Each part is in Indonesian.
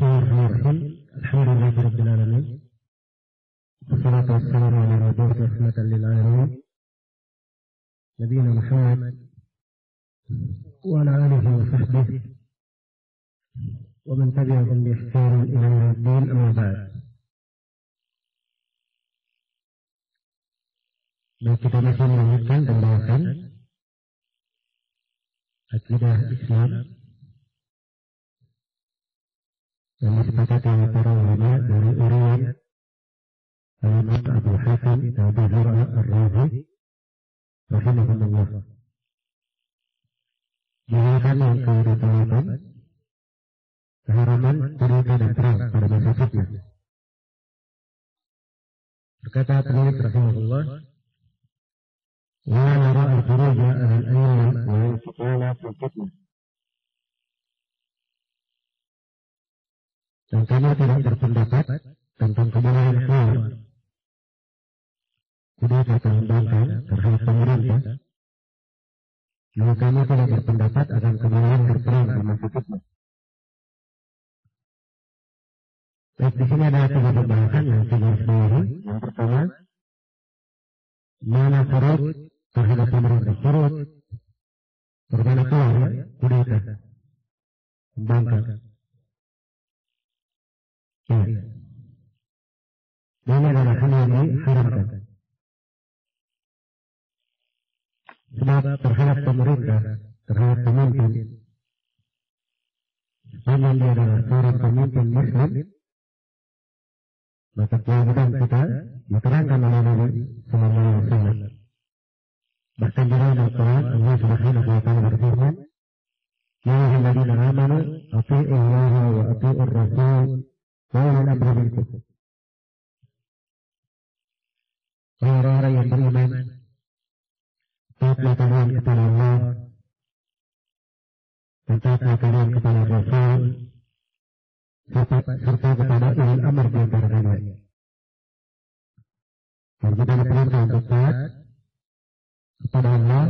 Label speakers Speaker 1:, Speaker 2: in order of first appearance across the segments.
Speaker 1: Bismillahirrahmanirrahim. Alhamdulillahirabbil alamin. Wassalatu wassalamu ala rasulillah rahmatan lil alamin. Nabiyina Muhammad wa ala alihi wa sahbihi wa man tabi'ahum bi ihsan ila yaumiddin, amma ba'd. Baik, kita masih melanjutkan pembahasan akidah Islam yang disepakati oleh para ulama dari Uriyat Al-Imam Abu Hatim Abu Zur'a Ar-Razi rahimahullah. Mengenai yang keutamaan keharaman kudeta dan perang pada masa fitnah. Berkata penulis rahimahullah, wa nara al-khuruja al-ayyam wa yanfiquna fil fitnah. Dan kami tidak berpendapat tentang kebenaran keluar kudeta atau membangkang terhadap pemerintah. Lalu kami tidak berpendapat akan kebenaran berperang di masa fitnah. Baik, di sini ada tiga pembahasan yang saya sendiri. Yang pertama, mana khurut terhadap pemerintah. Khurut bermakna keluar, kudeta, membangkang. Ya. Ini adalah hal yang diharamkan. Sebab terhadap pemerintah, terhadap pemimpin, selama dia adalah seorang pemimpin Muslim, maka kewajiban kita diterangkan oleh Nabi Sallallahu Alaihi Wasallam. Bahkan di dalam Al-Quran Allah Subhanahu Wa Taala berfirman, Ya ayyuhalladzina amanu athi'u Allah wa athi'ur Rasul wa ulil amri minkum. Orang-orang yang beriman, taatlah kalian kepada Allah dan taatlah kalian kepada Rasul serta kepada ulil amr di antara kalian. Dan kita diperintah untuk taat kepada Allah,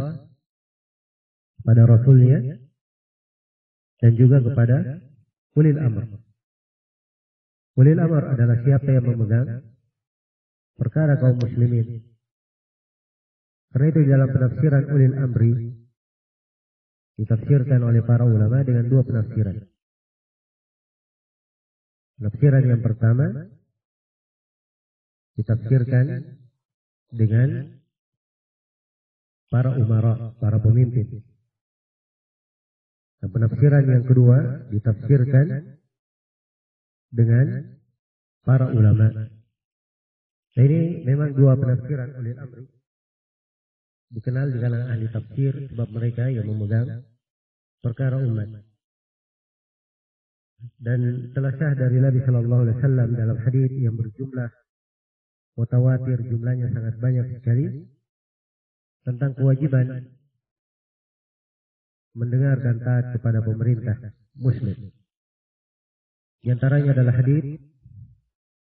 Speaker 1: kepada Rasulnya, dan juga kepada ulil amr. Ulil amr adalah siapa yang memegang perkara kaum muslimin. Karena itu dalam penafsiran ulil amri ditafsirkan oleh para ulama dengan dua penafsiran. Penafsiran yang pertama ditafsirkan dengan para umara, para pemimpin. Dan penafsiran yang kedua ditafsirkan dengan para ulama. Nah, ini memang dua penafsiran ulil amri. Dikenal di kalangan ahli tafsir sebab mereka yang memegang perkara umat. Dan telah sah dari Nabi Sallallahu Alaihi Wasallam dalam hadis yang berjumlah mutawatir, jumlahnya sangat banyak sekali, tentang kewajiban mendengar dan taat kepada pemerintah Muslim. Di antaranya adalah hadis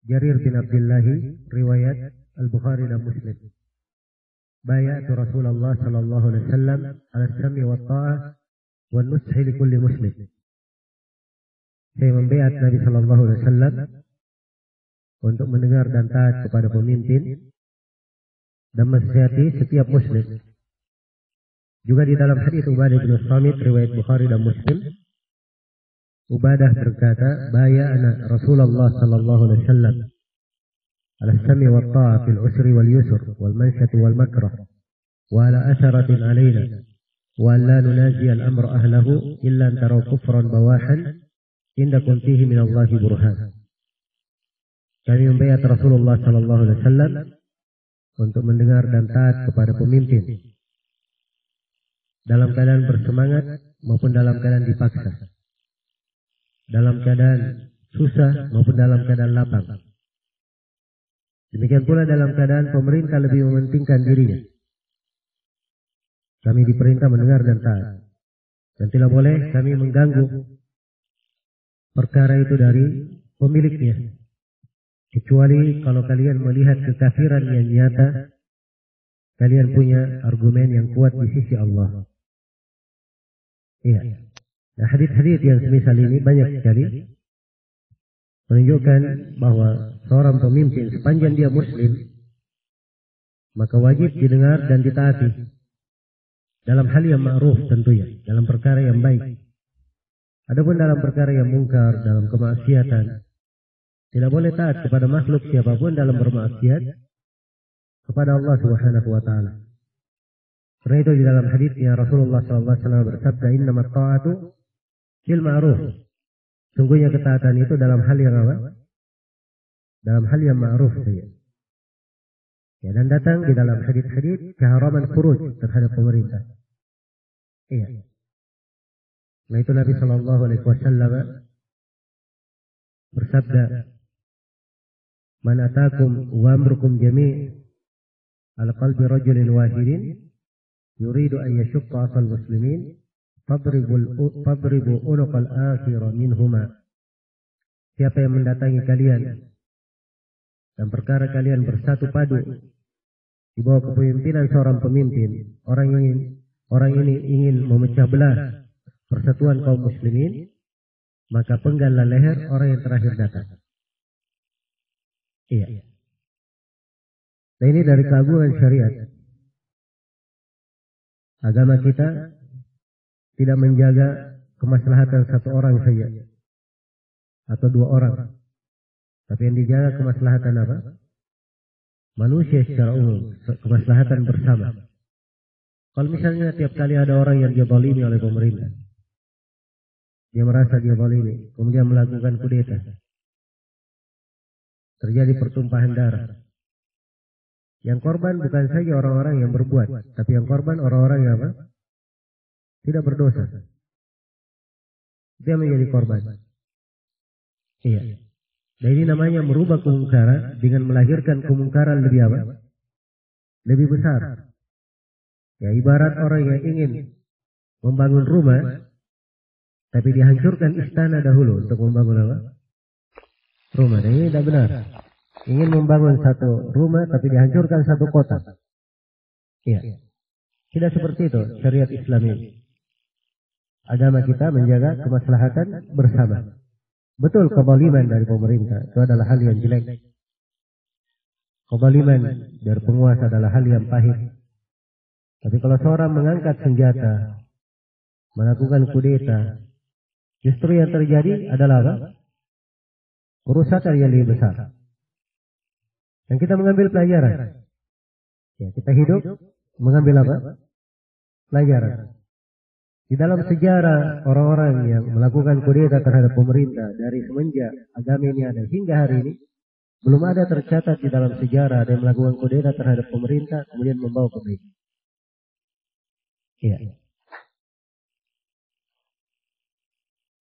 Speaker 1: Jarir bin Abdullah riwayat Al-Bukhari dan Muslim. Bayatu Rasulullah sallallahu alaihi wasallam ala sami wa ta'ah wa nushi li kulli muslim. Saya membayat Nabi sallallahu alaihi wasallam untuk mendengar dan taat kepada pemimpin dan menasihati setiap muslim. Juga di dalam hadis Ubadah bin Samit riwayat Bukhari dan Muslim, Ubadah berkata, bayana Rasulullah sallallahu alaihi wasallam ala sami wa ta'a fil usri wal yusr wal mansyati wal makrah wa ala atharatin alaina wa la nunazi al amr ahlahu illa an taraw kufran bawahan indakum fihi min Allah burhan. Kami membayat Rasulullah sallallahu alaihi wasallam untuk mendengar dan taat kepada pemimpin dalam keadaan bersemangat maupun dalam keadaan dipaksa, dalam keadaan susah maupun dalam keadaan lapang. Demikian pula dalam keadaan pemerintah lebih mementingkan dirinya. Kami diperintah mendengar dan taat. Dan tidak boleh kami mengganggu perkara itu dari pemiliknya. Kecuali kalau kalian melihat kekafiran yang nyata, kalian punya argumen yang kuat di sisi Allah. Iya. Nah, hadis-hadis yang semisal ini banyak sekali menunjukkan bahwa seorang pemimpin sepanjang dia muslim maka wajib didengar dan ditaati dalam hal yang ma'ruf tentunya, dalam perkara yang baik. Adapun dalam perkara yang mungkar, dalam kemaksiatan, tidak boleh taat kepada makhluk siapapun dalam bermaksiat kepada Allah Subhanahu wa taala. Karena itu di dalam hadisnya Rasulullah SAW bersabda, "Innamat ta'atu fil ma'ruf." Sungguhnya ketaatan itu dalam hal yang apa? Dalam hal yang ma'ruf saja. Ya, dan datang di dalam hadis-hadis keharaman khuruj terhadap pemerintah. Iya. Nah itu Nabi Shallallahu Alaihi Wasallam bersabda, "Man atakum wa amrukum jami' ala qalbi rajulin wahidin yuridu an yashqa asal muslimin fadribu unuqal akhira minhuma." Siapa yang mendatangi kalian dan perkara kalian bersatu padu di bawah kepemimpinan seorang pemimpin, orang ini ingin memecah belah persatuan kaum muslimin, maka penggallah leher orang yang terakhir datang. Iya. Nah ini dari keagungan syariat. Agama kita tidak menjaga kemaslahatan satu orang saja atau dua orang, tapi yang dijaga kemaslahatan apa? Manusia secara umum, kemaslahatan bersama. Kalau misalnya tiap kali ada orang yang dizalimi oleh pemerintah, dia merasa dia zalimi, kemudian melakukan kudeta, terjadi pertumpahan darah. Yang korban bukan saja orang-orang yang berbuat, tapi yang korban orang-orang yang apa? Tidak berdosa. Dia menjadi korban. Iya. Dan ini namanya merubah kemungkaran dengan melahirkan kemungkaran lebih apa? Lebih besar. Ya, ibarat orang yang ingin membangun rumah, tapi dihancurkan istana dahulu untuk membangun apa? Rumah. Dan ini tidak benar. Ingin membangun satu rumah, tapi dihancurkan satu kota. Iya. Tidak seperti itu syariat Islam ini. Agama kita menjaga kemaslahatan bersama. Betul, kezaliman dari pemerintah itu adalah hal yang jelek. Kezaliman dari penguasa adalah hal yang pahit. Tapi kalau seorang mengangkat senjata, melakukan kudeta, justru yang terjadi adalah apa? Kerusakan yang lebih besar. Dan kita mengambil pelajaran. Ya, kita hidup mengambil apa? Pelajaran. Di dalam sejarah orang-orang yang melakukan kudeta terhadap pemerintah dari semenjak agama ini ada hingga hari ini, belum ada tercatat di dalam sejarah ada yang melakukan kudeta terhadap pemerintah kemudian membawa kebaikan. Iya.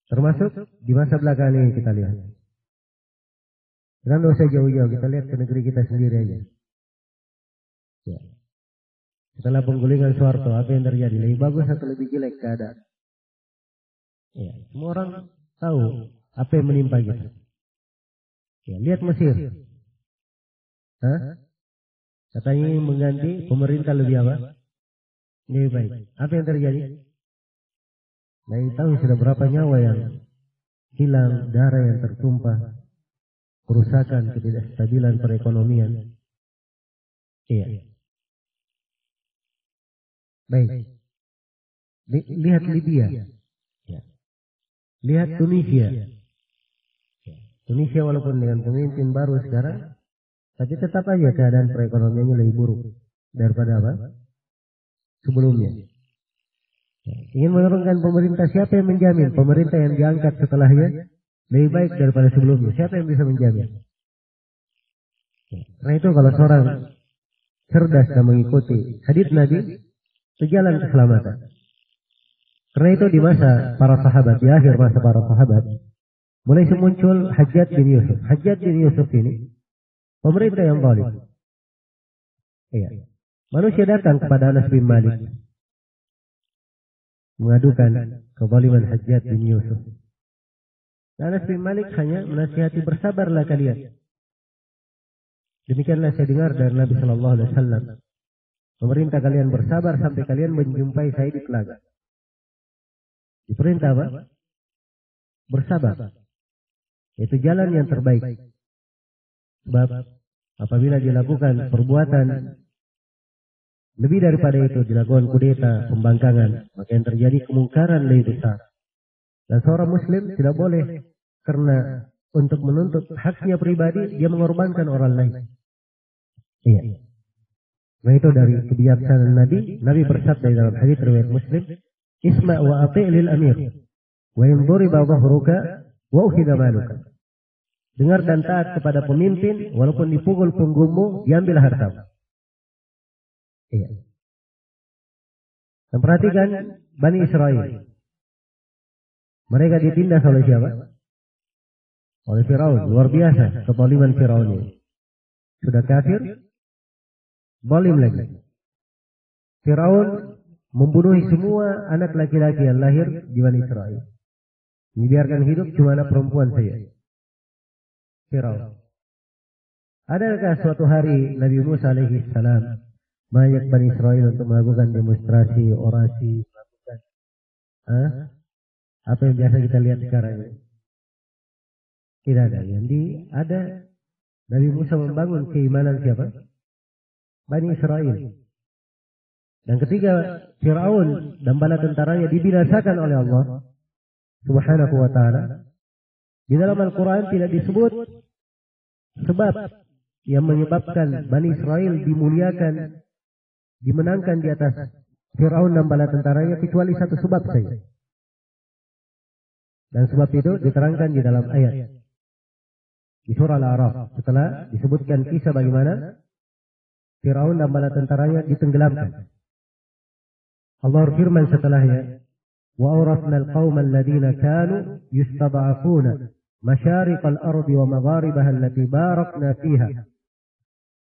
Speaker 1: Termasuk di masa belakangan ini kita lihat. Jangan usah jauh-jauh, kita lihat ke negeri kita sendiri aja. Ya. Setelah penggulingan Soeharto, apa yang terjadi? Lebih bagus atau lebih jelek keadaan? Ya, semua orang tahu apa yang menimpa kita. Ya, lihat Mesir. Hah? Katanya mengganti pemerintah lebih apa? Lebih baik. Apa yang terjadi? Nah, tahu sudah berapa nyawa yang hilang, darah yang tertumpah, kerusakan, ketidakstabilan perekonomian. Iya. Baik. Lihat Libya. Ya. Lihat Tunisia. Ya. Tunisia walaupun dengan pemimpin baru sekarang, tapi tetap aja keadaan perekonomiannya lebih buruk daripada apa? Sebelumnya. Ya. Ingin menurunkan pemerintah, siapa yang menjamin pemerintah yang diangkat setelahnya lebih baik daripada sebelumnya? Siapa yang bisa menjamin? Ya. Karena itu kalau seorang cerdas dan mengikuti hadits Nabi, sejalan keselamatan. Karena itu di masa para sahabat, di akhir masa para sahabat, mulai muncul Hajjaj bin Yusuf. Hajjaj bin Yusuf ini pemerintah yang zalim. Iya. Manusia datang kepada Anas bin Malik mengadukan kezaliman Hajjaj bin Yusuf. Anas bin Malik hanya menasihati, bersabarlah kalian. Demikianlah saya dengar dari Nabi Shallallahu Alaihi Wasallam. Pemerintah kalian bersabar sampai kalian menjumpai saya di telaga. Diperintah apa? Bersabar. Itu jalan yang terbaik. Sebab apabila dilakukan perbuatan lebih daripada itu, dilakukan kudeta, pembangkangan, maka yang terjadi kemungkaran lebih besar. Dan seorang muslim tidak boleh karena untuk menuntut haknya pribadi dia mengorbankan orang lain. Iya. Nah itu dari kebijaksanaan Nabi. Nabi bersabda dalam hadis riwayat Muslim, "Isma' wa ati' lil amir, wa in duriba dhahruka wa ukhidha maluka." Dengar dan taat kepada pemimpin, walaupun dipukul punggungmu, diambil hartamu. Iya. Dan perhatikan Bani Israel. Mereka ditindas oleh siapa? Oleh Firaun. Luar biasa kezaliman Firaun ini. Sudah kafir, zalim lagi. Firaun membunuh semua anak laki-laki yang lahir di Bani Israel. Membiarkan hidup cuma anak perempuan saja. Firaun. Adakah suatu hari Nabi Musa alaihi salam mengajak Bani Israel untuk melakukan demonstrasi, orasi, melakukan apa yang biasa kita lihat sekarang ini? Tidak ada. Jadi ada Nabi Musa membangun keimanan siapa? Bani Israel. Dan ketika Firaun dan bala tentaranya dibinasakan oleh Allah Subhanahu wa taala, di dalam Al-Quran tidak disebut sebab yang menyebabkan Bani Israel dimuliakan, dimenangkan di atas Firaun dan bala tentaranya, kecuali satu sebab saja. Dan sebab itu diterangkan di dalam ayat di surah Al-A'raf setelah disebutkan kisah bagaimana Firaun dan bala tentaranya ditenggelamkan. Allah berfirman setelahnya, "Wa awrathna al-qauma alladziina kaanu yustad'afuuna masyariqal ardi wa magharibaha allati barakna fiha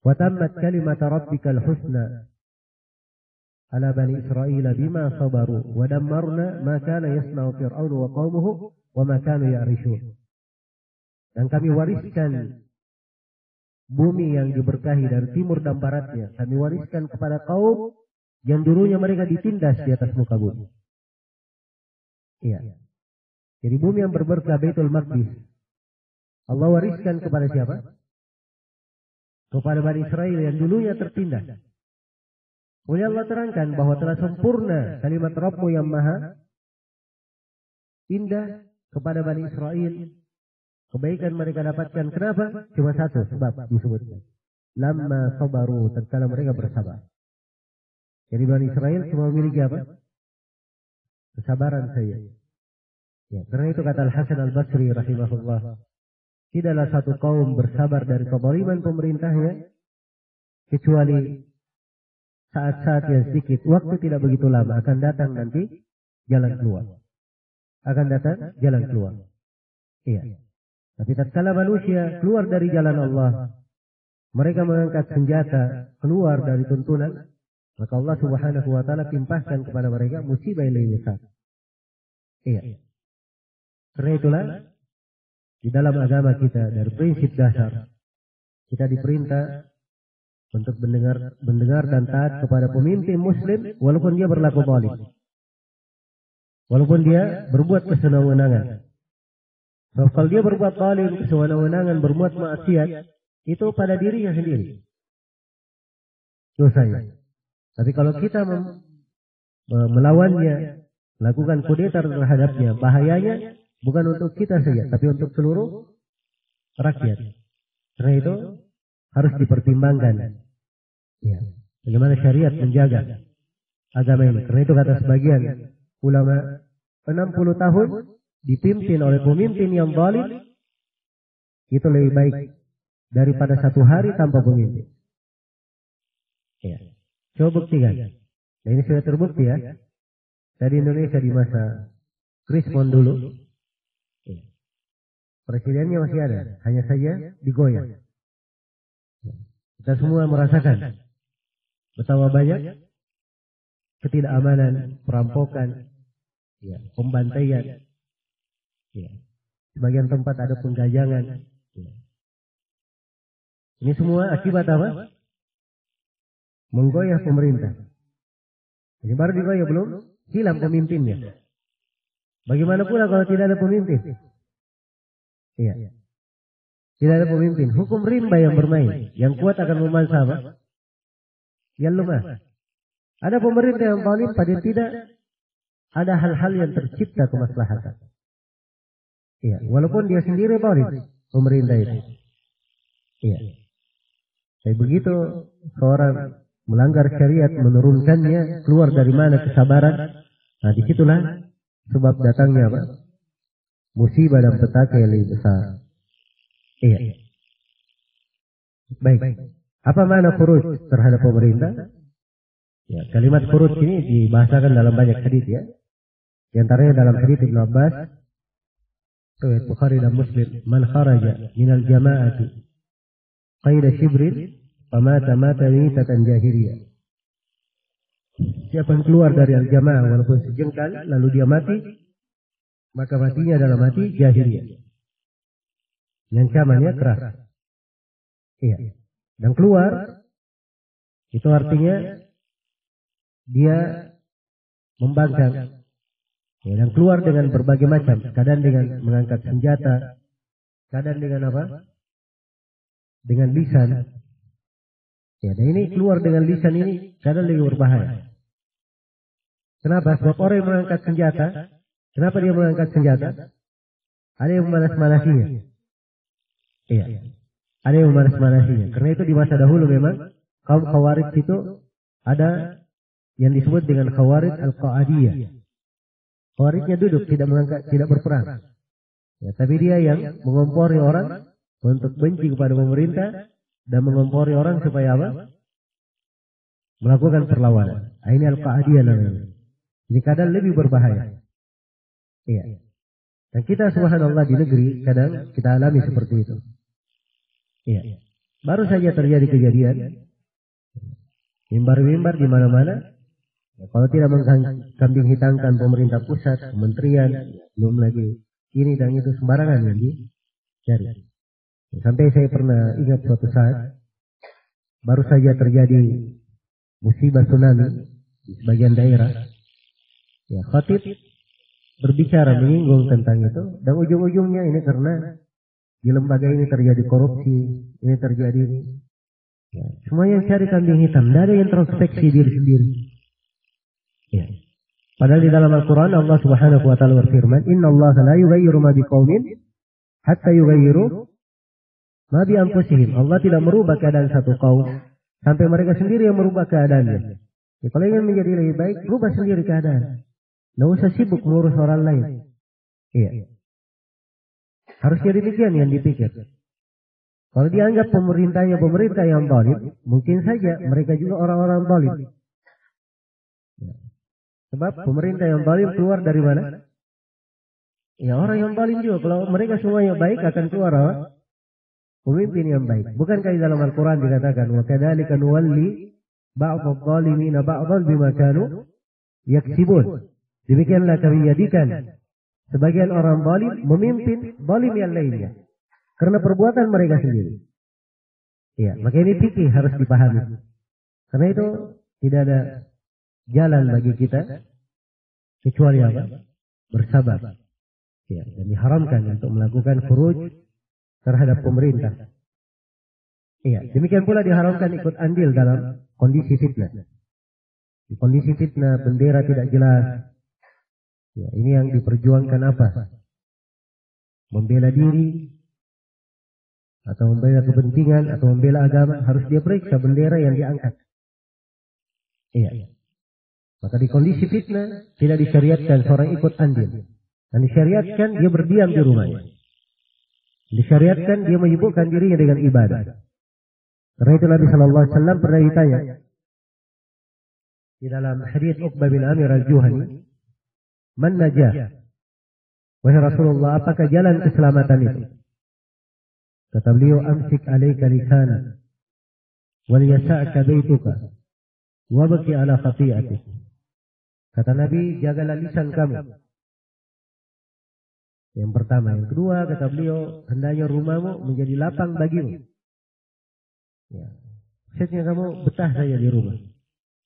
Speaker 1: wa tammat kalimatu rabbikal husna ala bani Israil bima sabaru wa dammarna ma kana yasna'u fir'aun wa qaumuhu wa ma kanu ya'rishun." Dan kami wariskan bumi yang diberkahi dari timur dan baratnya. Kami wariskan kepada kaum yang dulunya mereka ditindas di atas muka bumi. Iya. Jadi bumi yang berberkah Baitul Maqdis Allah wariskan kepada siapa? Kepada Bani Israel yang dulunya tertindas. Kemudian Allah terangkan bahwa telah sempurna kalimat Rabbu yang maha indah kepada Bani Israel. Kebaikan mereka dapatkan. Kenapa? Cuma satu sebab disebutkan. Lamma sabaru, tatkala mereka bersabar. Jadi Bani Israel cuma memiliki apa? Kesabaran saja. Ya, karena itu kata Al-Hasan Al-Basri rahimahullah, tidaklah satu kaum bersabar dari kezaliman pemerintahnya kecuali saat-saat yang sedikit, waktu tidak begitu lama akan datang nanti jalan keluar. Akan datang jalan keluar. Iya. Tapi tatkala manusia keluar dari jalan Allah, mereka mengangkat senjata keluar dari tuntunan, maka Allah Subhanahu wa taala timpahkan kepada mereka musibah yang lebih besar. Iya. Karena itulah di dalam agama kita dari prinsip dasar kita diperintah untuk mendengar dan taat kepada pemimpin muslim walaupun dia berlaku zalim. Walaupun dia berbuat kesenangan-wenangan. So, kalau dia berbuat zalim, kesenangan-wenangan, berbuat maksiat, itu pada dirinya sendiri dosanya. Tapi kalau kita melawannya, lakukan kudeta terhadapnya, bahayanya bukan untuk kita saja, tapi untuk seluruh rakyat. Karena itu harus dipertimbangkan. Ya, bagaimana syariat menjaga agama ini. Karena itu kata sebagian ulama, 60 tahun dipimpin oleh pemimpin yang zalim itu lebih baik daripada 1 hari tanpa pemimpin. Ya. Coba buktikan. Nah, ini sudah terbukti ya. Dari Indonesia di masa Krismon dulu, ya, presidennya masih ada, hanya saja digoyang. Ya. Kita semua merasakan betapa banyak ketidakamanan, perampokan, ya, pembantaian. Ya. Sebagian tempat ada penggajangan. Ya. Ini semua akibat apa? Menggoyah pemerintah. Ini baru digoyah belum hilang pemimpinnya. Bagaimana pula kalau tidak ada pemimpin? Iya. Tidak ada pemimpin. Hukum rimba yang bermain. Yang kuat akan memansa apa? Yang lemah. Ada pemerintah yang zalim padahal tidak ada hal-hal yang tercipta kemaslahatan. Iya, walaupun dia sendiri zalim, pemerintah itu. Iya. Tapi begitu seorang melanggar syariat, menurunkannya, keluar dari mana kesabaran? Nah, disitulah sebab datangnya apa? Musibah dan petaka yang lebih besar. Iya. Baik. Apa makna khuruj terhadap pemerintah? Ya, kalimat khuruj ini dibahasakan dalam banyak hadis ya. Di antaranya dalam hadis Ibnu Abbas, riwayat Bukhari dan Muslim, "Man kharaja minal jama'ati qaida shibrin famata mata mitatan jahiliyah." Siapa yang keluar dari al-jamaah walaupun sejengkal lalu dia mati, maka matinya adalah mati jahiliyah. Ancamannya keras. Iya. Dan keluar itu artinya dia membangkang. Ya, dan keluar dengan berbagai macam, kadang dengan mengangkat senjata, kadang dengan apa? Dengan lisan. Ya, dan ini keluar dengan lisan ini kadang lebih berbahaya. Kenapa? Sebab orang yang mengangkat senjata, kenapa dia mengangkat senjata? Ada yang memanas-manasinya. Iya. Ada yang memanas-manasinya. Karena itu di masa dahulu memang kaum Khawarij itu ada yang disebut dengan Khawarij Al-Qa'adiyah. Khawarijnya duduk, tidak mengangkat, tidak berperang. Ya, tapi dia yang mengompori orang untuk benci kepada pemerintah dan mengompori orang supaya apa? Melakukan perlawanan. Ini Al-Qa'adiyah namanya. Ini kadang lebih berbahaya. Iya. Dan kita subhanallah di negeri kadang kita alami seperti itu. Iya. Baru saja terjadi kejadian mimbar-mimbar di mana-mana. Kalau tidak mengkambing hitamkan pemerintah pusat, kementerian, belum lagi ini dan itu sembarangan yang dicari. Sampai saya pernah ingat suatu saat, baru saja terjadi musibah tsunami di sebagian daerah. Ya, khatib berbicara menyinggung tentang itu, dan ujung-ujungnya ini karena di lembaga ini terjadi korupsi, ini terjadi ya, semuanya cari kambing hitam, tidak ada yang introspeksi diri sendiri. Ya. Padahal di dalam Al-Quran Allah Subhanahu wa taala berfirman, "Inna Allah la yughayyiru ma biqaumin hatta yughayyiru ma bi anfusihim." Allah tidak merubah keadaan satu kaum sampai mereka sendiri yang merubah keadaannya. Ya, kalau ingin menjadi lebih baik, rubah sendiri keadaan. Tidak usah sibuk mengurus orang lain. Iya. Harusnya demikian yang dipikir. Kalau dianggap pemerintahnya pemerintah yang zalim, mungkin saja mereka juga orang-orang zalim. Ya. Sebab pemerintah yang zalim keluar dari mana? Ya, orang yang zalim juga. Kalau mereka semuanya baik akan keluar apa? Pemimpin yang baik. Bukankah di dalam Al-Quran dikatakan, "Wa kadzalika nuwalli ba'dadh dhalimina ba'dhan bima kanu yaksibun." Demikianlah kami jadikan sebagian orang zalim memimpin zalim yang lainnya karena perbuatan mereka sendiri. Ya, maka ini fikih harus dipahami. Karena itu tidak ada jalan bagi kita kecuali apa? Bersabar. Ya, dan diharamkan untuk melakukan khuruj terhadap pemerintah. Iya, demikian pula diharamkan ikut andil dalam kondisi fitnah. Di kondisi fitnah bendera tidak jelas. Ya, ini yang diperjuangkan apa? Membela diri atau membela kepentingan atau membela agama, harus dia periksa bendera yang diangkat. Iya. Maka di kondisi fitnah tidak disyariatkan seorang ikut andil. Dan disyariatkan dia berdiam di rumahnya. Disyariatkan dia menyibukkan dirinya dengan ibadah. Karena itu Nabi sallallahu alaihi wasallam pernah ditanya di dalam hadis Uqbah bin Amir al-Juhani, "Man najah?" Wahai Rasulullah, apakah jalan keselamatan itu? Kata beliau, "Amsik alaika lisana wal yasa'ka baituka wa baki ala khati'atik." Kata Nabi, jagalah lisan kamu. Yang pertama. Yang kedua, kata beliau, hendaknya rumahmu menjadi lapang bagimu. Ya. Maksudnya kamu betah saja di rumah.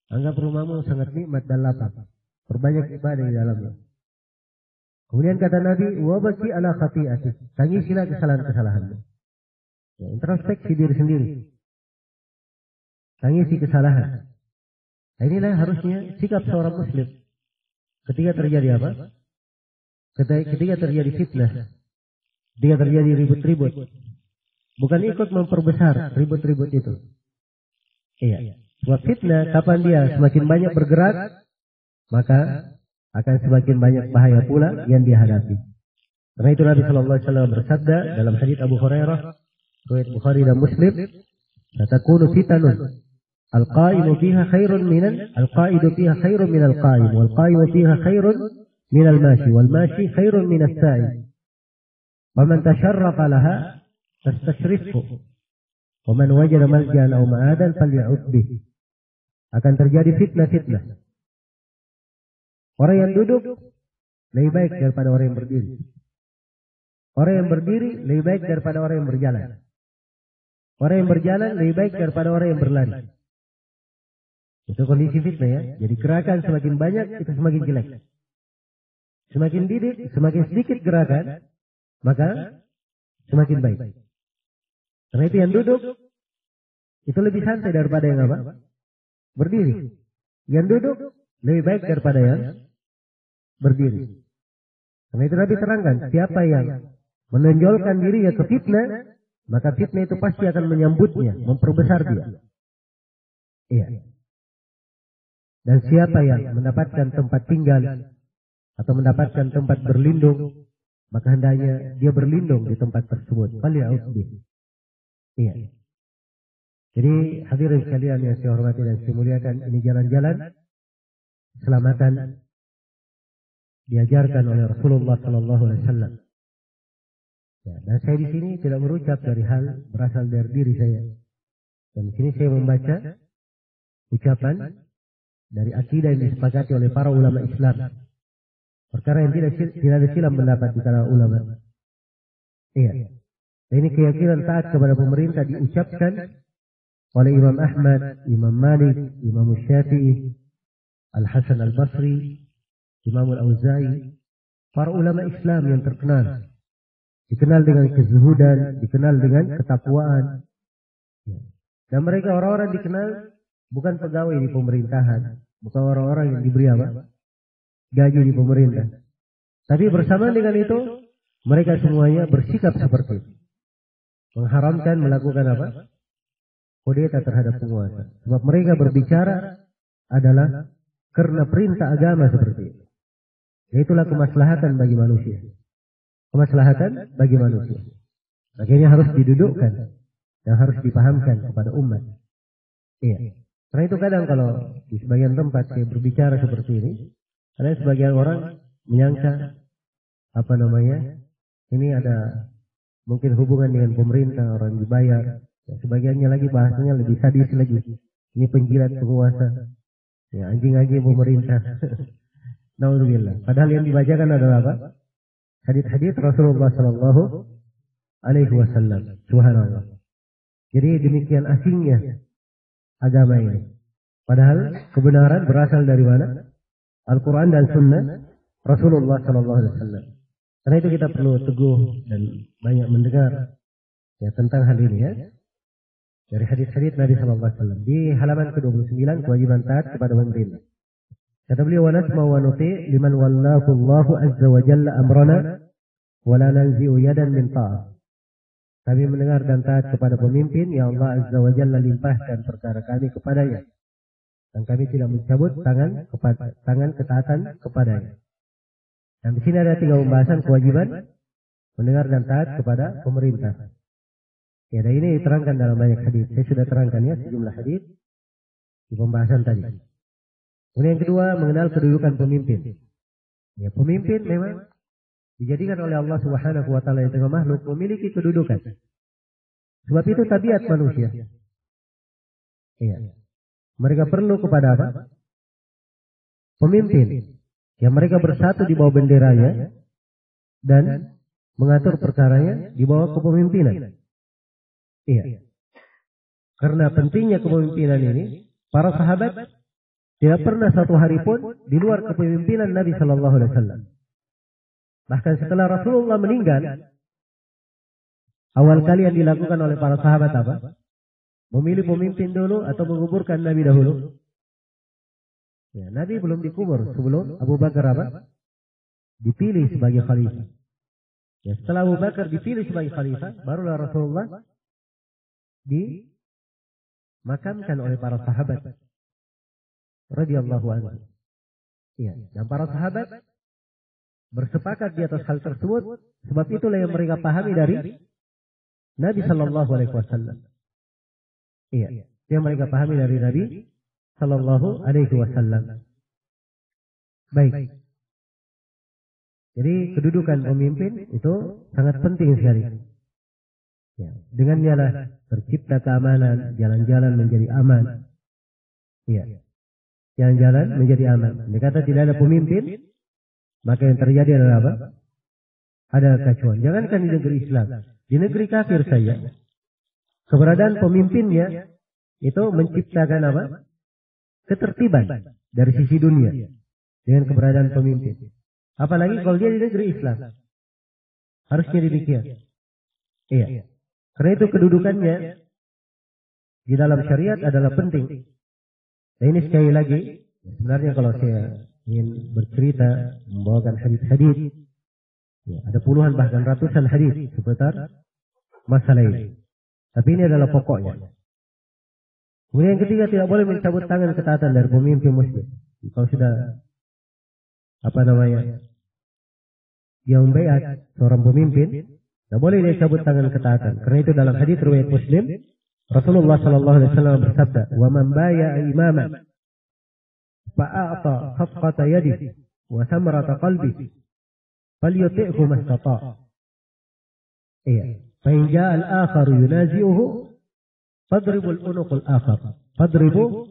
Speaker 1: Anggap rumahmu sangat nikmat dan lapang. Perbanyak ibadah di dalamnya. Kemudian kata Nabi, wabaki ala khati'atik. Tangisilah kesalahan-kesalahanmu. Ya, introspeksi diri sendiri. Tangisi kesalahan. Nah, inilah harusnya sikap seorang muslim. Ketika terjadi apa? Ketika terjadi fitnah. Ketika terjadi ribut-ribut. Bukan ikut memperbesar ribut-ribut itu. Iya. Sebab fitnah, kapan dia semakin banyak bergerak, maka akan semakin banyak bahaya pula yang dia hadapi. Karena itu Nabi Shallallahu Alaihi Wasallam bersabda dalam hadits Abu Hurairah, riwayat Bukhari dan Muslim, "Satakunu fitanun, al-qa'imu fiha khairun al-qa'idu fiha khairun min al-qa'im, wal-qa'imu fiha khairun min al-mashi, wal-mashi khairun min as-sa'i. Faman tasharrafa laha tastashrifhu, waman wajada maljan aw ma'adan faly'ud bih." Akan terjadi fitnah-fitnah. Orang yang duduk lebih baik daripada orang yang berdiri. Orang yang berdiri lebih baik daripada orang yang berjalan. Orang yang berjalan lebih baik daripada orang yang berlari. Itu kondisi fitnah ya. Jadi gerakan semakin banyak itu semakin jelek. Semakin sedikit gerakan, maka semakin baik. Karena itu yang duduk itu lebih santai daripada yang apa? Berdiri. Yang duduk lebih baik daripada yang berdiri. Karena itu Nabi terangkan, siapa yang menonjolkan dirinya ke fitnah, maka fitnah itu pasti akan menyambutnya, memperbesar dia. Iya. Dan siapa yang mendapatkan tempat tinggal atau mendapatkan tempat berlindung, maka hendaknya dia berlindung di tempat tersebut. Iya. Jadi hadirin sekalian yang saya hormati dan saya muliakan, ini jalan-jalan keselamatan diajarkan oleh Rasulullah Sallallahu Alaihi Wasallam. Ya, dan saya di sini tidak berucap dari hal berasal dari diri saya. Dan di sini saya membaca ucapan dari akidah yang disepakati oleh para ulama Islam. Perkara yang tidak ada silam pendapat di kalangan ulama. Iya. Dan ini keyakinan taat kepada pemerintah diucapkan oleh Imam Ahmad, Imam Malik, Imam Syafi'i, Al-Hasan Al-Basri, Imam Al-Auza'i, para ulama Islam yang terkenal. Dikenal dengan kezuhudan, dikenal dengan ketakwaan. Dan mereka orang-orang dikenal bukan pegawai di pemerintahan, bukan orang-orang yang diberi apa? Gaji di pemerintah. Tapi bersamaan dengan itu, mereka semuanya bersikap seperti itu. Mengharamkan melakukan apa? Kudeta terhadap penguasa. Sebab mereka berbicara adalah karena perintah agama seperti itu. Itulah kemaslahatan bagi manusia. Kemaslahatan bagi manusia. Makanya harus didudukkan dan harus dipahamkan kepada umat. Iya. Karena itu kadang kalau di sebagian tempat saya berbicara seperti ini, ada sebagian orang menyangka ini ada mungkin hubungan dengan pemerintah, orang dibayar. Ya, sebagiannya lagi bahasanya lebih sadis lagi. Ini penjilat penguasa. Ya, anjing-anjing pemerintah. Naudzubillah. Padahal yang dibacakan adalah apa? Hadits-hadits Rasulullah Sallallahu Alaihi Wasallam. Subhanallah. Jadi demikian asingnya agama ini. Padahal kebenaran berasal dari mana? Al-Quran dan Sunnah Rasulullah Sallallahu Alaihi Wasallam. Karena itu kita perlu teguh dan banyak mendengar ya tentang hal ini ya. Dari hadis-hadis Nabi Sallallahu Alaihi Wasallam di halaman ke-29 kewajiban taat kepada pemerintah. Kata beliau, wa nasma wa nuti liman wallahu Allahu azza wa jalla amrana wa la nanzi'u yadan min ta'ah. Kami mendengar dan taat kepada pemimpin yang Allah azza wa jalla limpahkan perkara kami kepadanya. Dan kami tidak mencabut tangan ketaatan kepadanya. Dan di sini ada 3 pembahasan kewajiban mendengar dan taat kepada pemerintah. Ya, dan ini diterangkan dalam banyak hadis. Saya sudah terangkan ya sejumlah hadis di pembahasan tadi. Kemudian yang kedua, mengenal kedudukan pemimpin. Ya, pemimpin memang dijadikan oleh Allah Subhanahu wa taala di tengah makhluk memiliki kedudukan. Sebab itu tabiat manusia. Iya. Mereka perlu kepada apa? Pemimpin. Yang mereka bersatu di bawah benderanya dan mengatur perkaranya di bawah kepemimpinan. Iya. Karena pentingnya kepemimpinan ini, para sahabat tidak pernah satu hari pun di luar kepemimpinan Nabi Sallallahu Alaihi Wasallam. Bahkan setelah Rasulullah meninggal, Awal kali yang dilakukan oleh para sahabat apa? Memilih pemimpin dulu atau menguburkan Nabi dahulu? Ya, Nabi belum dikubur sebelum Abu Bakar apa? Dipilih sebagai khalifah. Ya, setelah Abu Bakar dipilih sebagai khalifah, barulah Rasulullah dimakamkan oleh para sahabat radhiyallahu anhu. Ya, dan para sahabat bersepakat di atas hal tersebut, sebab itulah yang mereka pahami dari Nabi sallallahu alaihi wasallam. Iya, yang mereka pahami dari Nabi sallallahu alaihi wasallam. Baik. Jadi kedudukan pemimpin itu sangat penting sekali. Ya, dengannya lah tercipta keamanan, jalan-jalan menjadi aman. Iya. Jalan-jalan menjadi aman. Jika kata tidak ada pemimpin, maka yang terjadi adalah apa? Ada kekacauan. Jangankan di negeri Islam, di negeri kafir saja, keberadaan pemimpinnya itu menciptakan apa? Ketertiban dari sisi dunia dengan keberadaan pemimpin. Apalagi kalau dia di negeri Islam, harusnya demikian. Iya. Karena itu kedudukannya di dalam syariat adalah penting. Dan ini sekali lagi, sebenarnya kalau saya ingin bercerita, membawakan hadis-hadis, ya, ada puluhan bahkan ratusan hadis seputar masalah ini. Tapi ini adalah pokoknya. Kemudian yang ketiga, tidak boleh mencabut tangan ketaatan dari pemimpin muslim. Kalau sudah dia membaiat seorang pemimpin, tidak boleh dia cabut tangan ketaatan. Karena itu dalam hadis riwayat Muslim, Rasulullah sallallahu alaihi wasallam bersabda, "Wa man baya'a imaman fa'ata khafqata yadihi wa samarata qalbihi falyuti'hu mastata'." Iya. Fa in ja'a al-akhar yunazi'uhu fadribu al-unuq al-akhar. Fadribu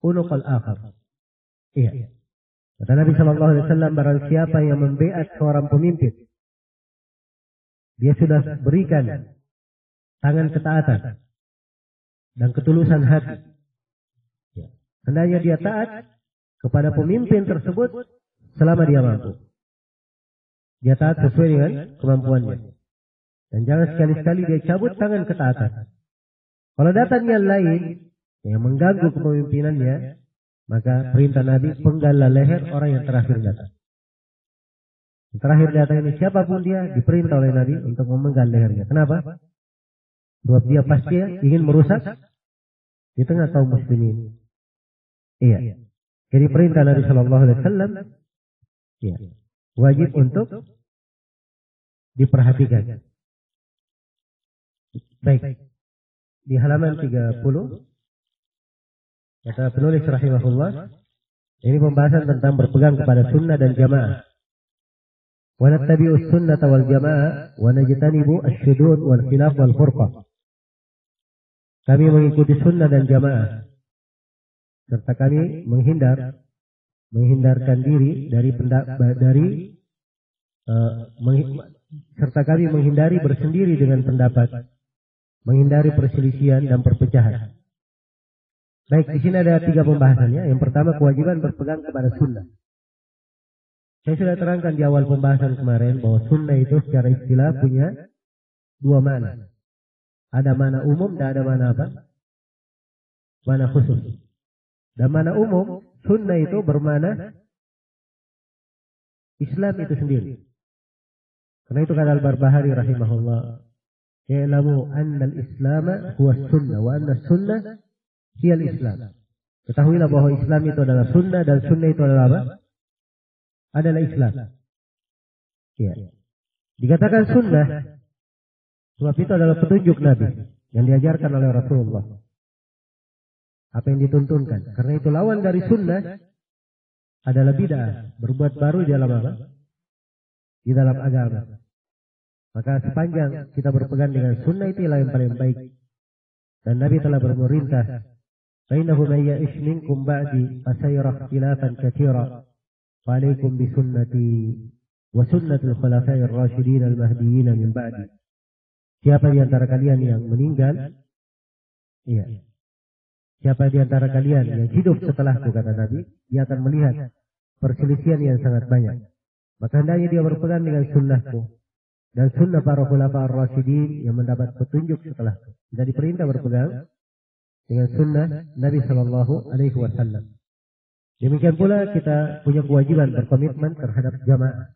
Speaker 1: unuq al-akhar. Iya. Kata Nabi sallallahu alaihi wasallam, barang siapa yang membaiat seorang pemimpin, dia sudah berikan tangan ketaatan dan ketulusan hati. Ya. Hendaknya dia taat kepada pemimpin tersebut selama dia mampu. Dia taat sesuai dengan kemampuannya. Dan jangan sekali-sekali dia cabut tangan ketaatan. Kalau datang yang lain yang mengganggu kepemimpinannya, maka perintah Nabi, penggallah leher orang yang terakhir datang. Yang terakhir datang ini siapapun dia, diperintah oleh Nabi untuk memenggal lehernya. Kenapa? Sebab dia pasti ingin merusak di tengah kaum muslimin. Iya. Jadi perintah Nabi Shallallahu Alaihi Wasallam, iya, wajib untuk diperhatikan. Baik. Di halaman 30, kata penulis rahimahullah, ini pembahasan tentang berpegang kepada sunnah dan jamaah. Wa nattabi'us sunnata wal jamaah wa najtanibu asy-syudud wal khilaf wal furqah. Kami mengikuti sunnah dan jamaah, serta kami menghindarkan diri serta kami menghindari bersendiri dengan pendapat, menghindari perselisihan dan perpecahan. Baik, di sini ada 3 pembahasannya. Yang pertama, kewajiban berpegang kepada sunnah. Saya sudah terangkan di awal pembahasan kemarin bahwa sunnah itu secara istilah punya 2 makna. Ada makna umum dan ada makna apa? Makna khusus. Dan makna umum, sunnah itu bermakna Islam itu sendiri. Karena itu kata Al-Barbahari rahimahullah, "Ya'lamu anna al-Islam huwa sunnah wa anna sunnah hiya al-Islam." Ketahuilah bahwa Islam itu adalah sunnah dan sunnah itu adalah apa? Adalah Islam. Ya. Dikatakan sunnah sebab itu adalah petunjuk Nabi yang diajarkan oleh Rasulullah. Apa yang dituntunkan. Karena itu lawan dari sunnah adalah bid'ah, berbuat baru di dalam apa? Di dalam agama. Maka sepanjang kita berpegang dengan sunnah, itu yang paling baik. Dan Nabi telah bermerintah, "Fainahu may ya'ish minkum ba'di fasayara ikhtilafan katsira, fa 'alaikum bi sunnati wa sunnatul khulafa'ir rasyidin al-mahdiyyin min ba'di." Siapa di antara kalian yang meninggal, iya. Siapa di antara kalian yang hidup setelahku, kata Nabi, dia akan melihat perselisihan yang sangat banyak. Maka hendaknya dia berpegang dengan sunnahku. dan sunnah para khulafa ar-rasyidin yang mendapat petunjuk setelah itu. Kita diperintah berpegang dengan sunnah Nabi Shallallahu Alaihi Wasallam. Demikian pula kita punya kewajiban berkomitmen terhadap jamaah.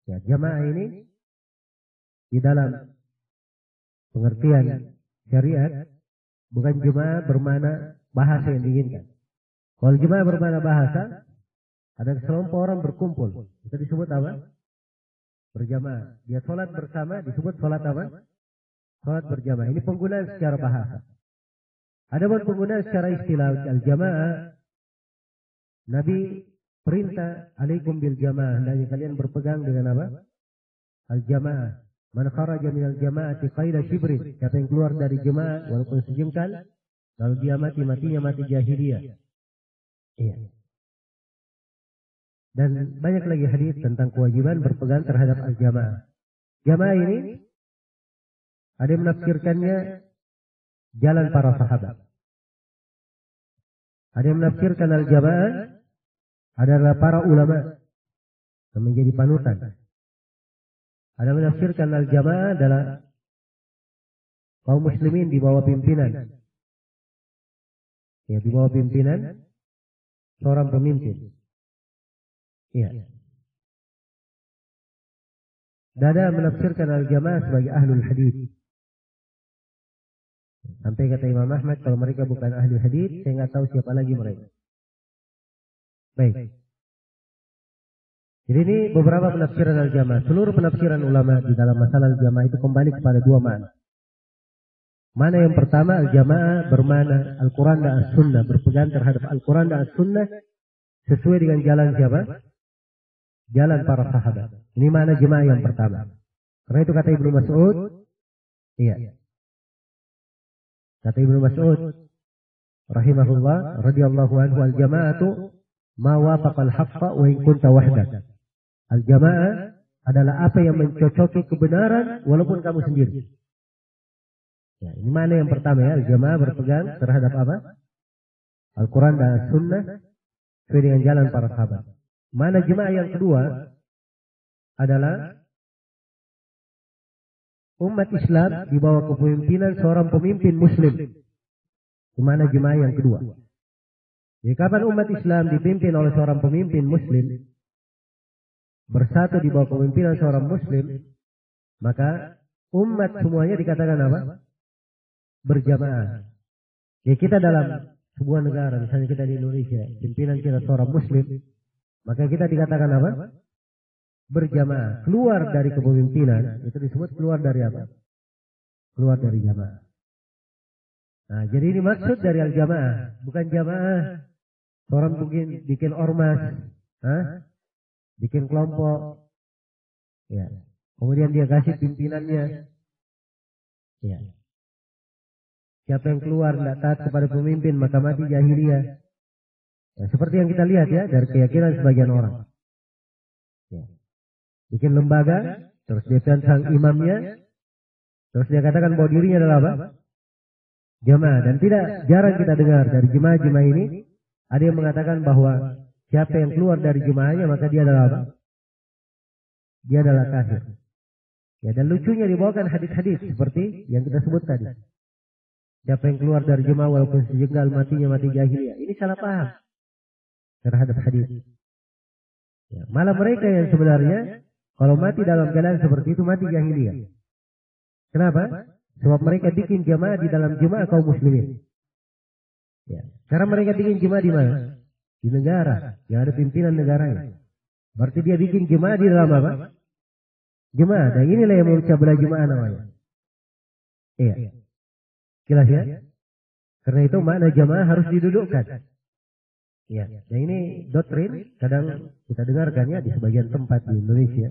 Speaker 1: Ya, jamaah ini di dalam pengertian syariat bukan jamaah bermakna bahasa yang diinginkan. Kalau jamaah bermakna bahasa, ada sekelompok orang berkumpul, itu disebut apa? Berjamaah. Dia sholat bersama disebut sholat apa? Sholat berjamaah. Ini penggunaan secara bahasa. Adapun penggunaan secara istilah al-jamaah, Nabi perintah alaikum bil jamaah, hendaknya kalian berpegang dengan apa? Al-jamaah. Man kharaja minal jamaati qaida shibrin, siapa yang keluar dari jamaah walaupun sejengkal, lalu dia matinya mati jahiliyah. Iya. Dan banyak lagi hadis tentang kewajiban berpegang terhadap al-jamaah. Jamaah ini ada yang menafsirkannya jalan para sahabat. Ada yang menafsirkan al-jamaah adalah para ulama yang menjadi panutan. Ada yang menafsirkan al-jamaah adalah kaum muslimin di bawah pimpinan. Ya, di bawah pimpinan seorang pemimpin. Iya. Dada menafsirkan al-jamaah sebagai ahlul hadis. Sampai kata Imam Ahmad, kalau mereka bukan ahli hadis, saya nggak tahu siapa lagi mereka. Baik. Jadi ini beberapa penafsiran al-jamaah. Seluruh penafsiran ulama di dalam masalah al-jamaah itu kembali kepada dua makna. Mana yang pertama, al-jamaah bermakna Al-Quran dan As-Sunnah, berpegang terhadap Al-Quran dan As-Sunnah sesuai dengan jalan siapa? Jalan para sahabat. Ini mana jemaah yang pertama. Karena itu kata Ibnu Mas'ud, iya. Kata Ibnu Mas'ud rahimahullah radhiyallahu anhu, al-jama'atu ma wafaqal haqqa wa in kunta wahdak. Al-jamaah adalah apa yang mencocoki kebenaran walaupun kamu sendiri. Ya, ini mana yang pertama ya, al-jamaah berpegang terhadap apa? Al-Quran dan Sunnah sesuai dengan jalan para sahabat. Mana jemaah yang kedua adalah umat Islam di bawah kepemimpinan seorang pemimpin muslim. Mana jemaah yang kedua? Jadi kapan umat Islam dipimpin oleh seorang pemimpin muslim, bersatu di bawah kepemimpinan seorang muslim, maka umat semuanya dikatakan apa? Berjamaah. Jadi kita dalam sebuah negara, misalnya kita di Indonesia, pimpinan kita seorang muslim, maka kita dikatakan apa? Berjamaah. Keluar dari kepemimpinan, itu disebut keluar dari apa? Keluar dari jamaah. Nah, jadi ini maksud dari al-jamaah. Bukan jamaah, orang bikin ormas, bikin kelompok, ya. Kemudian dia kasih pimpinannya. Ya. Siapa yang keluar tidak taat kepada pemimpin, maka mati jahiliyah. Ya, seperti yang kita lihat ya dari keyakinan sebagian orang. Ya. Bikin lembaga, terus dia tentang imamnya, terus dia katakan bahwa dirinya adalah apa? Jamaah. Dan tidak jarang kita dengar dari jemaah-jemaah ini ada yang mengatakan bahwa siapa yang keluar dari jemaahnya maka dia adalah apa? Dia adalah kafir. Ya, dan lucunya dibawakan hadis-hadis seperti yang kita sebut tadi. Siapa yang keluar dari jemaah walaupun sejengkal matinya mati jahiliyah. Ini salah paham terhadap hadis. Ya, malah mereka yang sebenarnya kalau mati dalam keadaan seperti itu mati jahiliyah. Kenapa? Sebab mereka bikin jemaah di dalam jemaah kaum muslimin. Ya. Karena mereka bikin jemaah di mana? Di negara yang ada pimpinan negaranya. Berarti dia bikin jemaah di dalam apa? Jemaah. Dan inilah yang memecah belah jemaah namanya. Iya. Jelas ya? Karena itu makna jemaah harus didudukkan. Ya, nah ini doktrin kadang kita dengarkan ya di sebagian tempat di Indonesia.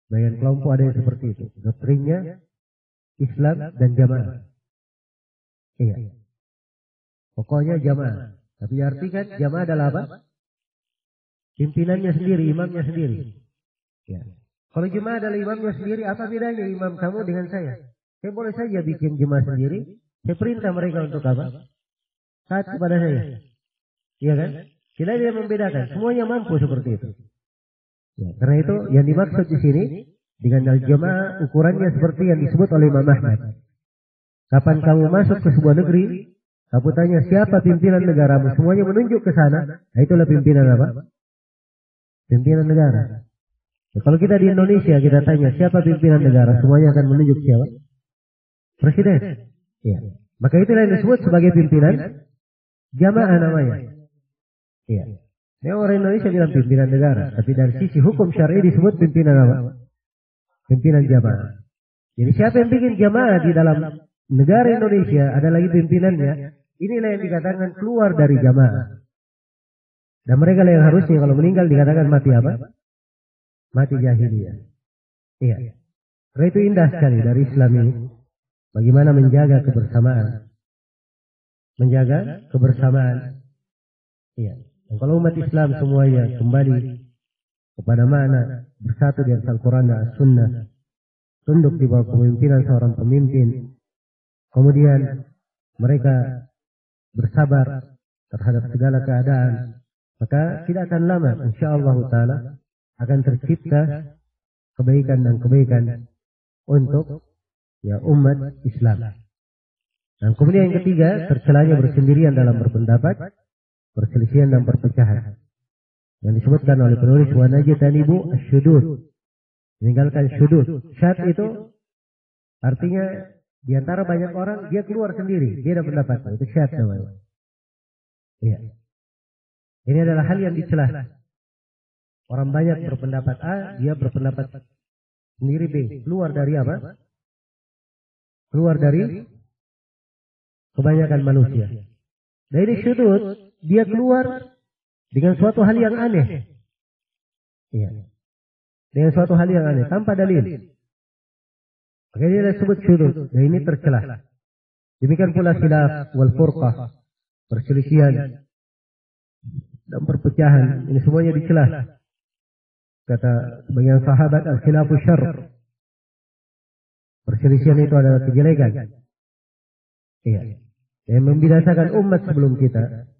Speaker 1: Sebagian kelompok ada yang seperti itu. Doktrinnya Islam dan jamaah. Iya. Pokoknya jamaah. Tapi artikan jamaah adalah apa? Pimpinannya sendiri, imamnya sendiri. Ya. Kalau jemaah adalah imamnya sendiri, apa bedanya imam kamu dengan saya? Saya boleh saja bikin jemaah sendiri. Saya perintah mereka untuk apa? Taat kepada saya. Iya kan? Tidak ada yang membedakan. Semuanya mampu seperti itu. Ya, karena itu yang dimaksud di sini Dengan al-jamaah ukurannya seperti yang disebut oleh Imam Ahmad. Kapan kamu masuk ke sebuah negeri, kamu tanya siapa pimpinan negaramu, semuanya menunjuk ke sana. Nah, itulah pimpinan apa? Pimpinan negara. Nah, kalau kita di Indonesia, kita tanya siapa pimpinan negara, semuanya akan menunjuk siapa? Presiden. Ya. Maka itulah yang disebut sebagai pimpinan jamaah namanya. Iya. Nah, orang Indonesia bilang pimpinan negara, tapi dari sisi hukum syar'i disebut pimpinan apa? Pimpinan jamaah. Jadi siapa yang bikin jamaah di dalam negara Indonesia, ada lagi pimpinannya, inilah yang dikatakan keluar dari jamaah. Dan mereka lah yang harusnya kalau meninggal dikatakan mati apa? Mati jahiliyah. Iya. Karena itu indah sekali dari Islam ini. Bagaimana menjaga kebersamaan. Menjaga kebersamaan. Iya. Dan kalau umat Islam semuanya kembali kepada makna bersatu di atas Al-Quran dan As-Sunnah, tunduk di bawah kepemimpinan seorang pemimpin, kemudian mereka bersabar terhadap segala keadaan, maka tidak akan lama insyaallah taala akan tercipta kebaikan dan kebaikan untuk umat Islam. Dan kemudian yang ketiga, tercelanya bersendirian dalam berpendapat, perselisihan dan perpecahan. Yang disebutkan oleh penulis wa najtanibu asyudud. Meninggalkan syudud. Syad itu artinya di antara banyak orang dia keluar sendiri, dia ada pendapat. Itu syad namanya. Iya. Ini adalah hal yang dicela. Orang banyak berpendapat A, dia berpendapat sendiri B. Keluar dari apa? Keluar dari kebanyakan manusia. Dan ini syudud, dia keluar dengan suatu hal yang aneh. Iya. Dengan suatu hal yang aneh, tanpa dalil. Makanya dia disebut syudud. Dan ini tercela. Demikian pula khilaf wal furqah, perselisihan dan perpecahan. Ini semuanya dicela. Kata sebagian sahabat, al-khilafu syarr. Perselisihan itu adalah kejelekan. Iya. Yang membinasakan umat sebelum kita.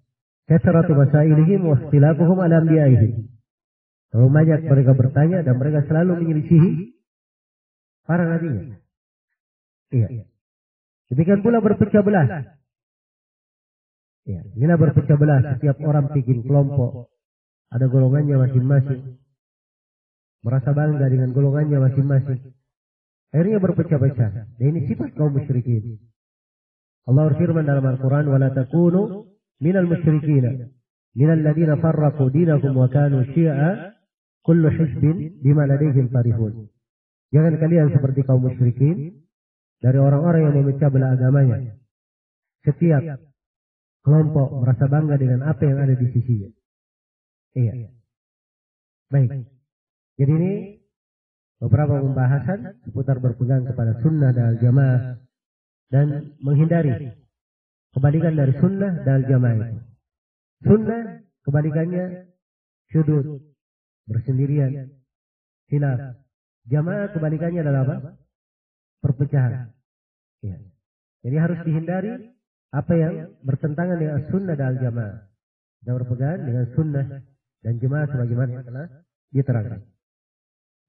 Speaker 1: Kasratu masailihim wa ikhtilafuhum ala anbiya'ihim. Kalau banyak mereka bertanya dan mereka selalu menyelisihi para nabinya. Iya. Demikian pula berpecah belah. Iya. Inilah berpecah belah. Setiap orang bikin kelompok. Ada golongannya masing-masing. Merasa bangga dengan golongannya masing-masing. Akhirnya berpecah-pecah. Dan ini sifat kaum musyrikin. Allah berfirman dalam Al-Quran, وَلَا تَكُونُوا مِنَ الْمُشْرِكِينَ مِنَ الَّذِينَ فَرَّقُوا دِينَهُمْ وَكَانُوا شِيَعًا كُلُّ حِزْبٍ بِمَا لَدَيْهِمْ فَرِحُونَ. Jangan kalian seperti kaum musyrikin dari orang-orang yang memecah belah agamanya. Setiap kelompok merasa bangga dengan apa yang ada di sisinya. Iya. Baik. Jadi ini beberapa pembahasan seputar berpegang kepada sunnah dan al-jamaah dan menghindari kebalikan dari sunnah dan al-jamaah itu. Sunnah kebalikannya syudud, bersendirian, khilaf. Jamaah kebalikannya adalah apa? Perpecahan. Ya. Jadi harus dihindari apa yang bertentangan dengan sunnah dan al-jamaah. Dan berpegang dengan sunnah dan jamaah sebagaimana yang telah diterangkan.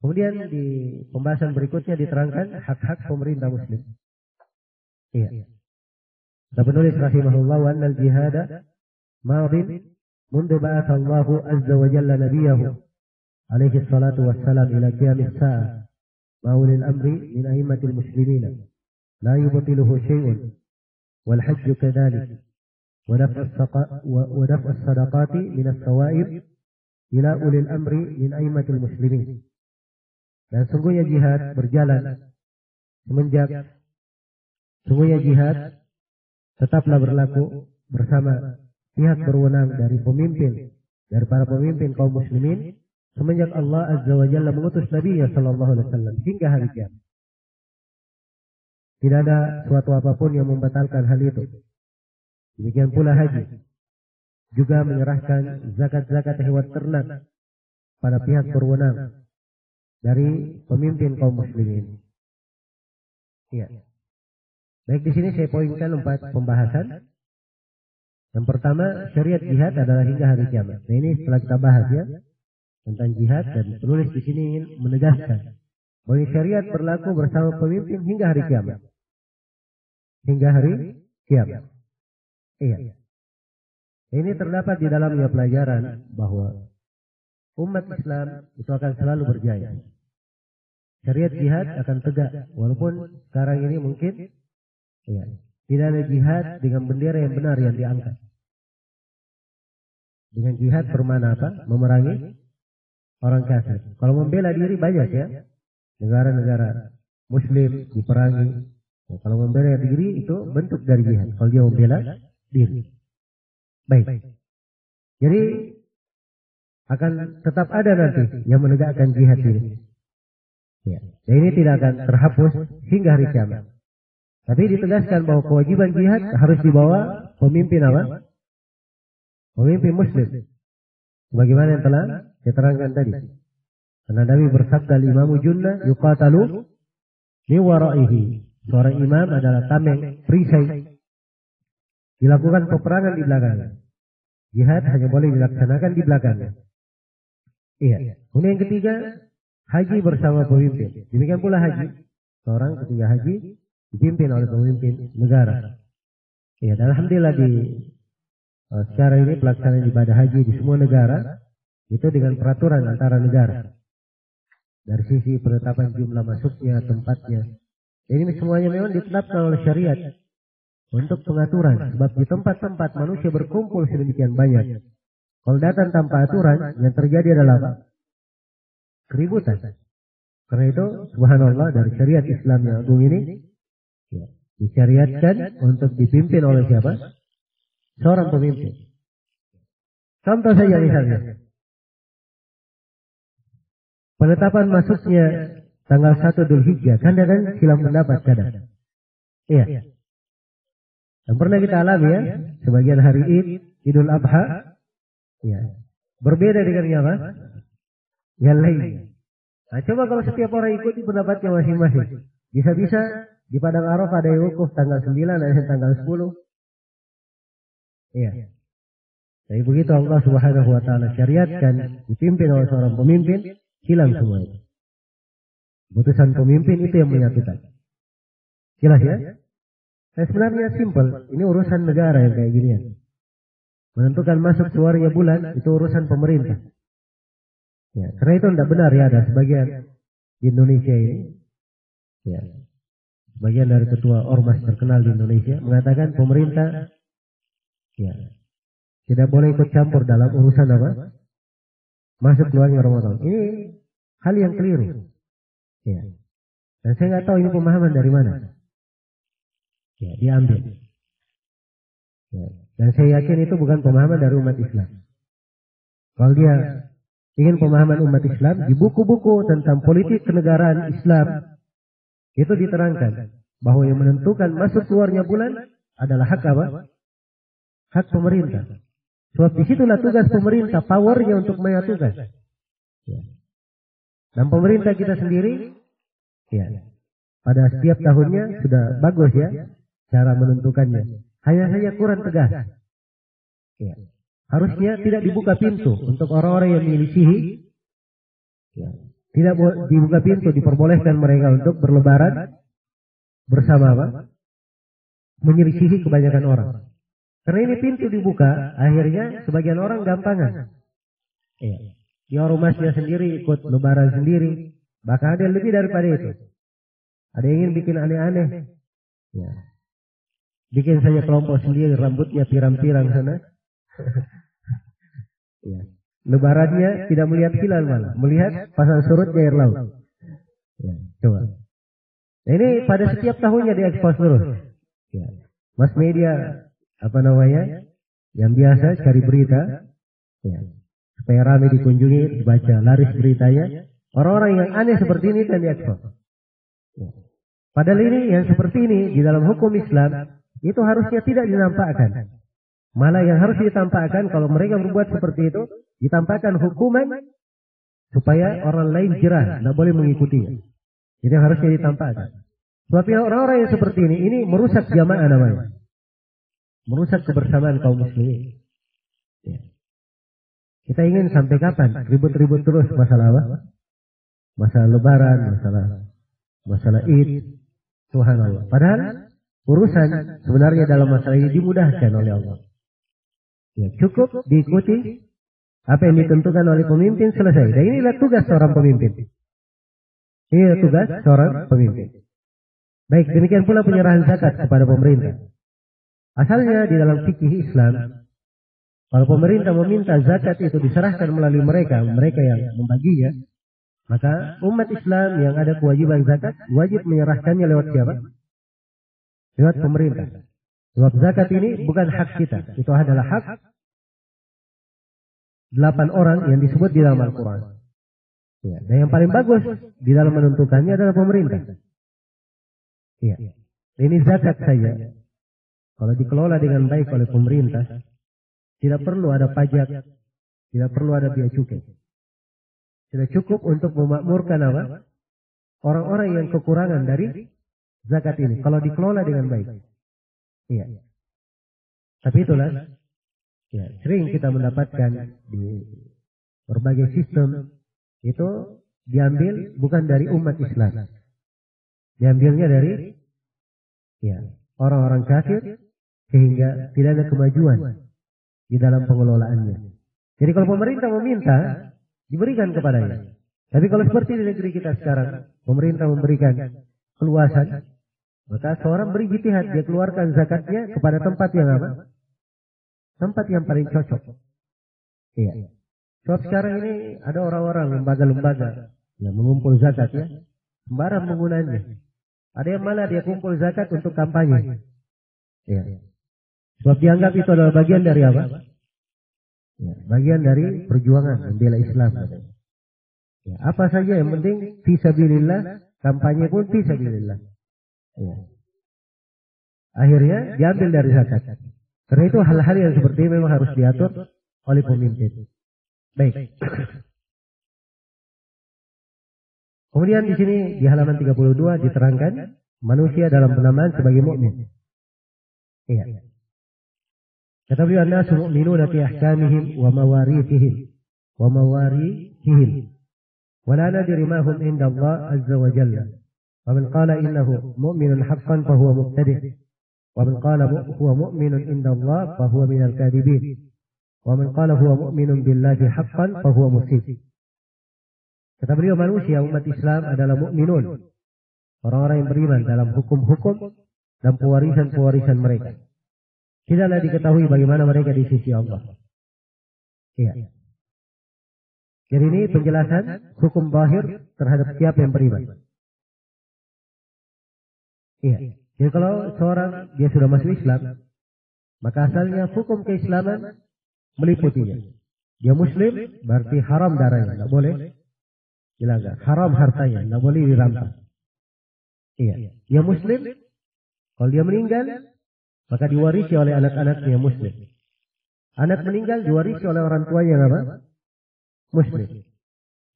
Speaker 1: Kemudian di pembahasan berikutnya diterangkan hak-hak pemerintah muslim. Iya. Dan penulis rahimahullah wa annal jihada madin mundu ba'atha Allahu azza wa jalla nabiyahu alaihi salatu wassalam ila qiyamis sa'ah ma ulil amri min a'immatil muslimina la yubtiluhu syai'un wal hajju kadhalik wa daf'u as-sadaqati min as-sawa'ib ila ulil amri min a'immatil muslimin. Dan sungguhnya jihad berjalan sungguhnya jihad tetaplah berlaku bersama pihak berwenang dari para pemimpin kaum muslimin semenjak Allah Azza wa Jalla mengutus Nabi sallallahu alaihi wasallam hingga hari kiamat. Tidak ada suatu apapun yang membatalkan hal itu. Demikian pula haji. Juga menyerahkan zakat-zakat hewan ternak pada pihak berwenang dari pemimpin kaum muslimin. Iya. Baik, di sini saya poinkan 4 pembahasan. Yang pertama, syariat jihad adalah hingga hari kiamat. Nah, ini setelah kita bahas ya tentang jihad, dan penulis di sini ingin menegaskan Bahwa syariat berlaku bersama pemimpin hingga hari kiamat. Hingga hari kiamat. Iya. Ini terdapat di dalamnya pelajaran bahwa umat Islam itu akan selalu berjaya. Syariat jihad akan tegak, walaupun sekarang ini mungkin ya, tidak ada jihad dengan bendera yang benar yang diangkat. Dengan jihad bermana apa? Memerangi orang kafir. Kalau membela diri banyak ya, negara-negara Muslim diperangi. Ya, kalau membela diri itu bentuk dari jihad. Kalau dia membela diri. Baik. Jadi akan tetap ada nanti yang menegakkan jihad ini. Ya. Dan ini tidak akan terhapus hingga hari kiamat. Tapi ditegaskan bahwa kewajiban jihad harus dibawa pemimpin apa? Pemimpin Muslim. Sebagaimana yang telah saya terangkan tadi. Karena Nabi bersabda, "Al-imamu junnah yuqatalu li waraihi." Seorang imam adalah tameng, perisai. Dilakukan peperangan di belakangnya. Jihad hanya boleh dilaksanakan di belakangnya. Iya. Kemudian yang ketiga, haji bersama pemimpin. Demikian pula haji. Seorang ketika haji dipimpin oleh pemimpin negara. Iya, dan alhamdulillah sekarang ini pelaksanaan ibadah haji di semua negara itu dengan peraturan antara negara. Dari sisi penetapan jumlah masuknya, tempatnya. Ini semuanya memang ditetapkan oleh syariat untuk pengaturan. Sebab di tempat-tempat manusia berkumpul sedemikian banyak. Kalau datang tanpa aturan, yang terjadi adalah apa? Keributan. Karena itu, subhanallah, dari syariat Islam yang agung ini, ya, disyariatkan untuk dipimpin oleh siapa? Seorang pemimpin. Contoh saja misalnya. Penetapan masuknya tanggal 1 Dzulhijjah, kadang silam pendapat kadang. Iya. Yang pernah kita alami ya, sebagian hari Idul Adha, ya, berbeda dengan apa? Yang lain. Nah, coba kalau setiap orang ikuti pendapatnya masing-masing, bisa-bisa di Padang Arafah ada yang wukuf tanggal 9, ada yang tanggal 10. Iya. Tapi begitu Allah Subhanahu wa taala syariatkan dipimpin oleh seorang pemimpin, hilang semua itu. Putusan pemimpin itu yang menyatukan. Jelas ya? Nah, sebenarnya simpel, ini urusan negara yang kayak gini ya. Menentukan masuk keluarnya bulan itu urusan pemerintah. Ya, karena itu tidak benar ya, ada sebagian di Indonesia ini. Ya. Sebagian dari ketua ormas terkenal di Indonesia mengatakan pemerintah ya, tidak boleh ikut campur dalam urusan apa? Masuk keluarnya Ramadan. Ini hal yang keliru. Ya. Dan saya nggak tahu ini pemahaman dari mana. Ya, diambil. Ya. Dan saya yakin itu bukan pemahaman dari umat Islam. Kalau dia ingin pemahaman umat Islam, di buku-buku tentang politik kenegaraan Islam itu diterangkan bahwa yang menentukan masuk keluarnya bulan adalah hak apa? Hak pemerintah. Sebab disitulah tugas pemerintah, powernya untuk menyatukan. Ya. Dan pemerintah kita sendiri, ya, pada setiap tahunnya sudah bagus ya cara menentukannya. Hanya saja kurang tegas. Ya. Harusnya tidak dibuka pintu untuk orang-orang yang menyelisihi. Ya. Tidak dibuka pintu, diperbolehkan mereka untuk berlebaran bersama apa? Menyelisihi kebanyakan orang. Karena ini pintu dibuka, akhirnya sebagian orang gampangan. Ya. Di ormasnya sendiri ikut lebaran sendiri. Bahkan ada yang lebih daripada itu. Ada yang ingin bikin aneh-aneh. Ya. Bikin saja kelompok sendiri, rambutnya pirang-pirang sana. Ya. Lebarannya tidak melihat hilal malah, melihat pasang surut air laut. Ya. Coba. Nah, ini pada setiap tahunnya diekspos terus. Ya. Mas media apa namanya? Yang biasa cari berita. Ya. Supaya ramai dikunjungi, dibaca, laris beritanya. Orang-orang yang aneh seperti ini kan diekspos. Ya. Padahal ini yang seperti ini di dalam hukum Islam itu harusnya tidak dinampakkan. Malah yang harus ditampakkan kalau mereka berbuat seperti itu, ditampakkan hukuman supaya orang lain jerah, tidak boleh mengikutinya. Jadi harusnya ditampakkan. Sebab orang-orang yang seperti ini merusak jamaah namanya. Merusak kebersamaan kaum muslimin. Ya. Kita ingin sampai kapan ribut-ribut terus masalah apa? masalah lebaran, masalah Id, subhanallah. Padahal urusan sebenarnya dalam masalah ini dimudahkan oleh Allah. Ya, cukup diikuti apa yang ditentukan oleh pemimpin, selesai. Dan inilah tugas seorang pemimpin. Ini tugas seorang pemimpin. Baik, demikian pula penyerahan zakat kepada pemerintah. Asalnya di dalam fikih Islam, kalau pemerintah meminta zakat itu diserahkan melalui mereka yang membaginya, maka umat Islam yang ada kewajiban zakat wajib menyerahkannya lewat siapa? Lewat pemerintah. Sebab zakat ini bukan hak kita, itu adalah hak 8 orang yang disebut di dalam Al-Quran. Ya, dan yang paling bagus di dalam menentukannya adalah pemerintah. Ya. Ini zakat saja. Kalau dikelola dengan baik oleh pemerintah, tidak perlu ada pajak, tidak perlu ada biaya cukai. Sudah cukup untuk memakmurkan apa? Orang-orang yang kekurangan dari zakat ini. Kalau dikelola dengan baik. Iya. Tapi itulah, ya, sering kita mendapatkan di berbagai sistem itu diambil bukan dari umat Islam. Diambilnya dari orang-orang kafir, sehingga tidak ada kemajuan di dalam pengelolaannya. Jadi kalau pemerintah meminta, diberikan kepadanya. Tapi kalau seperti di negeri kita sekarang, pemerintah memberikan keluasan, maka seorang berijtihad, dia keluarkan zakatnya kepada tempat yang apa? Tempat yang paling cocok. Iya. Sebab sekarang ini ada orang-orang, lembaga-lembaga yang mengumpul zakat ya, sembarang penggunanya. Ada yang malah dia kumpul zakat untuk kampanye. Iya. Sebab dianggap itu adalah bagian dari apa? Ya, bagian dari perjuangan membela Islam. Ya, apa saja yang penting fisabilillah, kampanye pun fisabilillah. Ya. Akhirnya diambil dari zakat. Karena itu hal-hal yang seperti ini memang harus diatur oleh pemimpin. Baik. Kemudian di sini di halaman 32 diterangkan manusia dalam penamaan sebagai mukmin. Iya. Kata beliau, an-nasu mu'minuna fi ahkamihim wa mawarithihim wa la nadri ma hum inda Allah azza wa jalla. Wa man qala innahu mu'minun haqqan fa huwa mubtadi'. Wa man qala huwa mu'minun inda Allah fa huwa minal kadhibin. Wa man qala huwa mu'minun billahi haqqan fa huwa musib. Kata beliau, manusia umat Islam adalah mukminun, orang-orang yang beriman dalam hukum-hukum dan pewarisan-pewarisan mereka. Tidaklah diketahui bagaimana mereka di sisi Allah. Iya. Jadi ini penjelasan hukum zahir terhadap siapa yang beriman. Iya. Jadi kalau seorang dia sudah masuk Islam, maka asalnya hukum keislaman meliputinya. Dia muslim, berarti haram darahnya, tidak boleh dilanggar. Haram hartanya, tidak boleh dirampas. Iya. Dia muslim, kalau dia meninggal, maka diwarisi oleh anak-anaknya muslim. Anak meninggal diwarisi oleh orang tuanya yang apa? Muslim.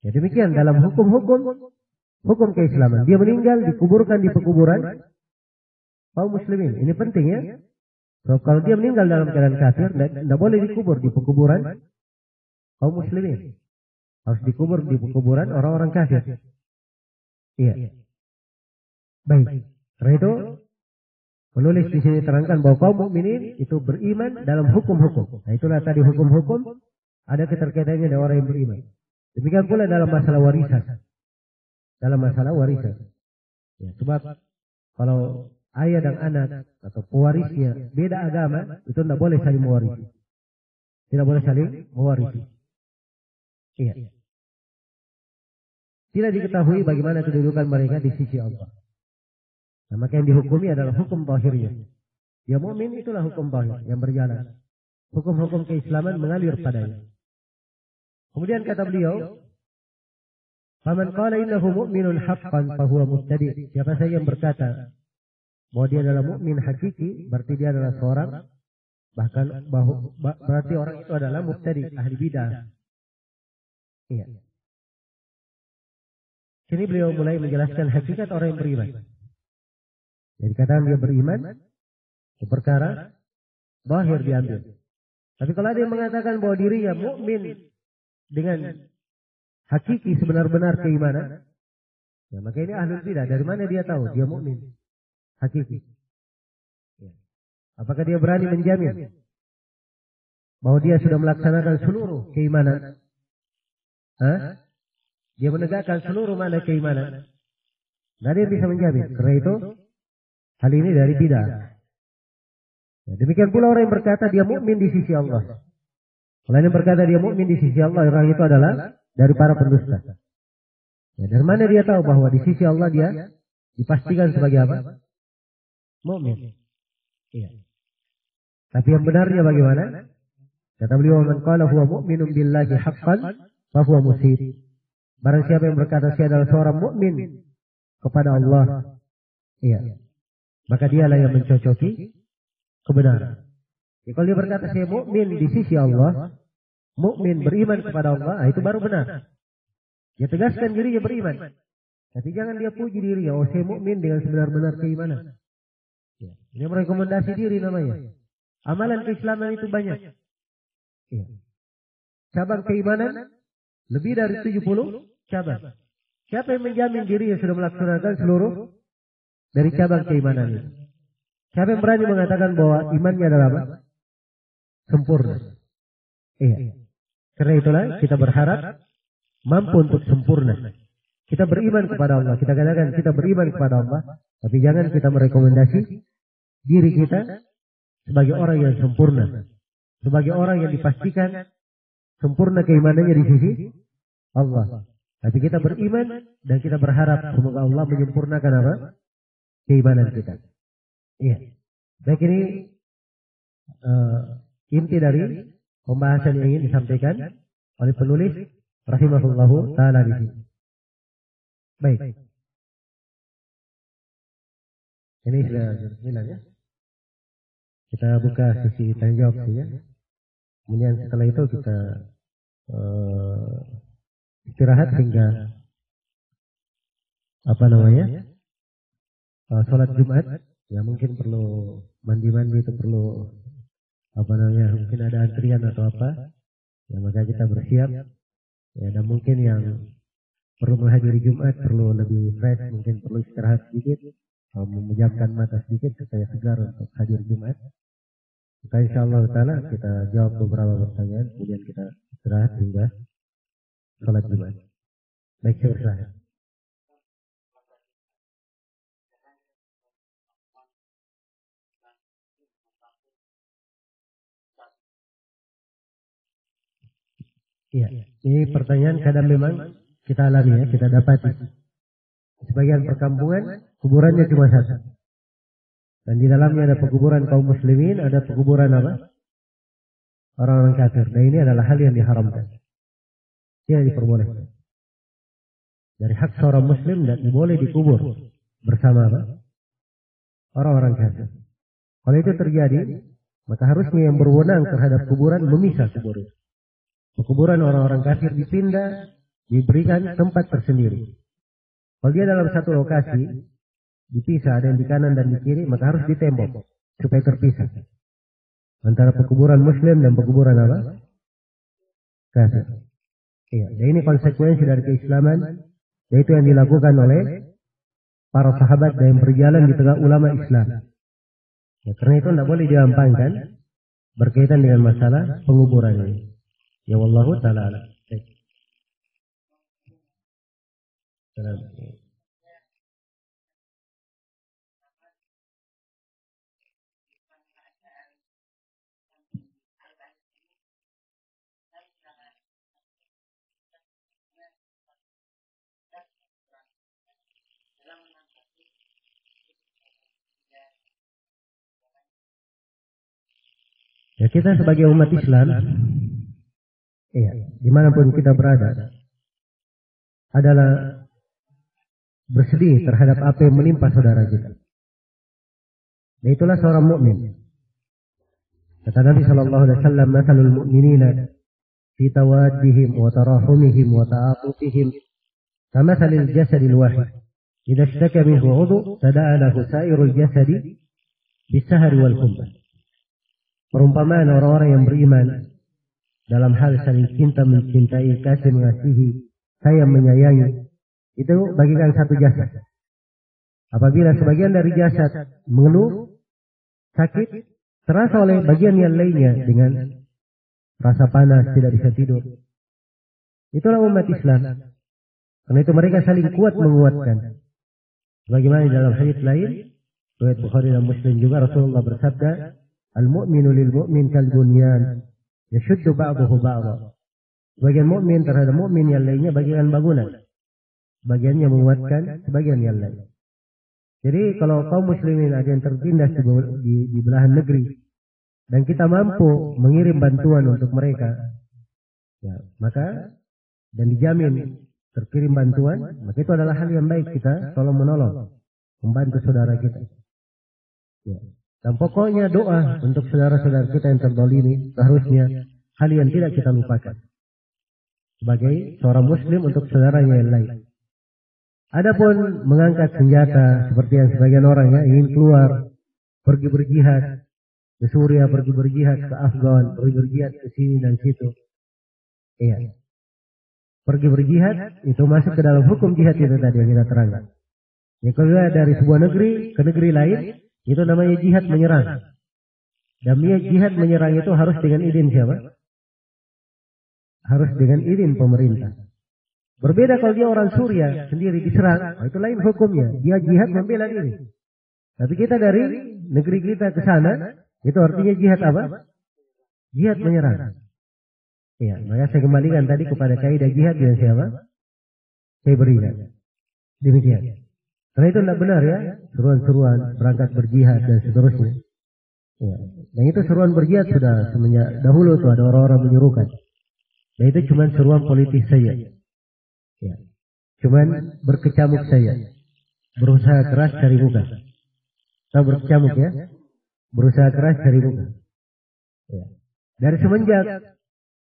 Speaker 1: Ya demikian dalam hukum keislaman. Dia meninggal dikuburkan di pekuburan kaum muslimin. Ini penting ya. So, kalau dia meninggal dalam keadaan kafir, tidak boleh dikubur di pekuburan kaum muslimin. Harus dikubur di pekuburan orang-orang kafir. Iya. Baik. Karena itu penulis di sini terangkan bahwa kaum mukminin itu beriman dalam hukum-hukum. Nah itulah tadi hukum-hukum ada keterkaitannya dengan orang yang beriman. Demikian pula dalam masalah warisan. Dalam masalah warisan. Ya, sebab kalau ayah dan anak atau pewarisnya beda agama, itu tidak boleh saling mewarisi. Tidak boleh saling mewarisi. Iya. Tidak diketahui bagaimana kedudukan mereka di sisi Allah. Nah, maka yang dihukumi adalah hukum zahirnya. Dia mukmin, itulah hukum zahir yang berjalan. Hukum-hukum keislaman mengalir padanya. Kemudian kata beliau, "Faman qala innahu mu'minun haqqan fa huwa mubtadi'." Siapa saja yang berkata bahwa dia adalah mukmin hakiki, berarti dia adalah seorang, bahkan berarti orang itu adalah mubtadi', ahli bidah. Iya. Sini beliau mulai menjelaskan hakikat orang yang beriman. Jadi katakan dia beriman, perkara zahir diambil. Tapi kalau ada yang mengatakan bahwa dirinya mukmin dengan hakiki sebenar-benar keimanan. Ya, maka ini ahlul bidah. Dari mana dia tahu dia mukmin hakiki? Ya. Apakah dia berani menjamin bahwa dia sudah melaksanakan seluruh keimanan? Hah? Dia menegakkan seluruh mana keimanan? Tidak ada yang bisa menjamin. Karena itu hal ini dari bidah. Ya, demikian pula orang yang berkata dia mukmin di sisi Allah. Orang yang berkata dia mukmin di sisi Allah, orang itu adalah dari para pendusta. Ya, dari mana dia tahu bahwa di sisi Allah dia dipastikan sebagai apa? Mukmin. Iya. Tapi yang benarnya bagaimana? Kata beliau, "Man qala huwa mu'minun billahi haqqan fa huwa musib." Barang siapa yang berkata saya adalah seorang mukmin kepada Allah, iya, maka dialah yang mencocoki kebenaran. Ya, kalau dia berkata saya mukmin di sisi Allah, mukmin beriman kepada Allah, itu baru benar. Dia tegaskan dirinya beriman. Tapi jangan dia puji dirinya, oh saya mukmin dengan sebenar-benar keimanan. Ya, ini merekomendasi diri namanya. Amalan keislaman itu banyak. Ya. Cabang keimanan lebih dari 70 cabang. Siapa yang menjamin dirinya sudah melaksanakan seluruh dari cabang keimanan itu? Siapa yang berani mengatakan bahwa imannya adalah apa? Sempurna. Iya. Karena itulah kita berharap mampu untuk sempurna. Kita beriman kepada Allah. Kita katakan kita beriman kepada Allah. Tapi jangan kita merekomendasi diri kita sebagai orang yang sempurna. Sebagai orang yang dipastikan sempurna keimanannya di sisi Allah. Tapi kita beriman dan kita berharap semoga Allah menyempurnakan apa? Keimanan kita. Iya. Baik, ini inti dari pembahasan yang ingin disampaikan oleh penulis rahimahullahu ta'ala di sini. Baik. Ini sudah 9 ya. Kita buka sesi tanya jawab saja. Kemudian setelah itu kita istirahat hingga sholat Jumat. Ya mungkin perlu mandi-mandi, itu perlu mungkin ada antrian atau apa. Ya maka kita bersiap. Ya, dan mungkin yang perlu menghadiri Jumat perlu lebih fresh, mungkin perlu istirahat sedikit, memejamkan mata sedikit supaya segar untuk hadir Jumat. Maka insyaallah taala kita jawab beberapa pertanyaan, kemudian kita istirahat hingga sholat Jumat. Baik, saya berserah. Iya, ini pertanyaan kadang memang kita alami ya, kita dapati. Sebagian perkampungan kuburannya cuma satu. Dan di dalamnya ada pekuburan kaum muslimin, ada pekuburan apa? Orang-orang kafir. Dan ini adalah hal yang diharamkan. Tidak diperbolehkan. Dari hak seorang muslim tidak boleh dikubur bersama apa? Orang-orang kafir. Kalau itu terjadi, maka harusnya yang berwenang terhadap kuburan memisah kubur itu. Kuburan orang-orang kafir dipindah, diberikan tempat tersendiri. Kalau dia dalam satu lokasi, dipisah, ada yang di kanan dan di kiri, maka harus ditembok supaya terpisah antara pekuburan muslim dan pekuburan apa? Kafir. Iya, dan ini konsekuensi dari keislaman, yaitu yang dilakukan oleh para sahabat dan yang berjalan di tengah ulama Islam. Ya, karena itu tidak boleh digampangkan berkaitan dengan masalah penguburan ini. Ya wallahu ta'ala a'lam. Ya, kita sebagai umat Islam, iya, dimanapun kita berada, adalah bersedih terhadap apa yang menimpa saudara kita. Dan itulah seorang mukmin. Kata Nabi sallallahu alaihi wasallam, "Matsalul mu'minina fi tawaddihim wa tarahumihim wa ta'atufihim kamatsalil jasadil wahid. Idza ishtaka minhu 'udhu tada'a lahu sa'irul jasadi bis-sahri wal humma." Perumpamaan orang-orang yang beriman dalam hal saling cinta mencintai, kasih mengasihi, saya menyayangi. Itu bagikan satu jasad. Apabila sebagian dari jasad mengeluh, sakit, terasa oleh bagian yang lainnya dengan rasa panas, tidak bisa tidur. Itulah umat Islam. Karena itu mereka saling kuat menguatkan. Bagaimana di dalam hadits lain, riwayat Bukhari dan Muslim juga Rasulullah bersabda, "Al-mu'minu lil-mu'min kal-bunyan, yashuddu ba'dahu ba'dha." Bagian mukmin terhadap mukmin yang lainnya bagian bangunan. Bagiannya menguatkan sebagian yang lain. Jadi kalau kaum muslimin ada yang tertindas di belahan negeri dan kita mampu mengirim bantuan untuk mereka, ya, maka dan dijamin terkirim bantuan, maka itu adalah hal yang baik, kita tolong menolong, membantu saudara kita. Ya. Dan pokoknya doa untuk saudara-saudara kita yang terzalimi seharusnya hal yang tidak kita lupakan. Sebagai seorang muslim untuk saudaranya yang lain. Adapun mengangkat senjata seperti yang sebagian orang ya ingin keluar pergi berjihad ke Suria, pergi berjihad ke Afgan, pergi berjihad ke sini dan situ. Iya. Pergi berjihad itu masuk ke dalam hukum jihad itu tadi yang kita terangkan. Ya, kalau dari sebuah negeri ke negeri lain itu namanya jihad menyerang. Dan jihad menyerang itu harus dengan izin siapa? Harus dengan izin pemerintah. Berbeda kalau dia orang Suria sendiri diserang, itu lain hukumnya. Dia jihad membela diri. Tapi kita dari negeri kita ke sana, itu artinya jihad apa? Jihad menyerang. Ya, maka saya kembalikan tadi kepada kaidah jihad dengan siapa? Saya berikan. Demikian. Karena itu tidak benar ya, seruan-seruan berangkat berjihad dan seterusnya. Ya. Dan itu seruan berjihad sudah semenjak dahulu tuh ada orang-orang menyuruhkan. Dan itu cuma seruan politis saja. Ya. Cuman berkecamuk saja. Berusaha keras cari muka. Tahu berkecamuk ya? Berusaha keras cari muka. Ya. Dari semenjak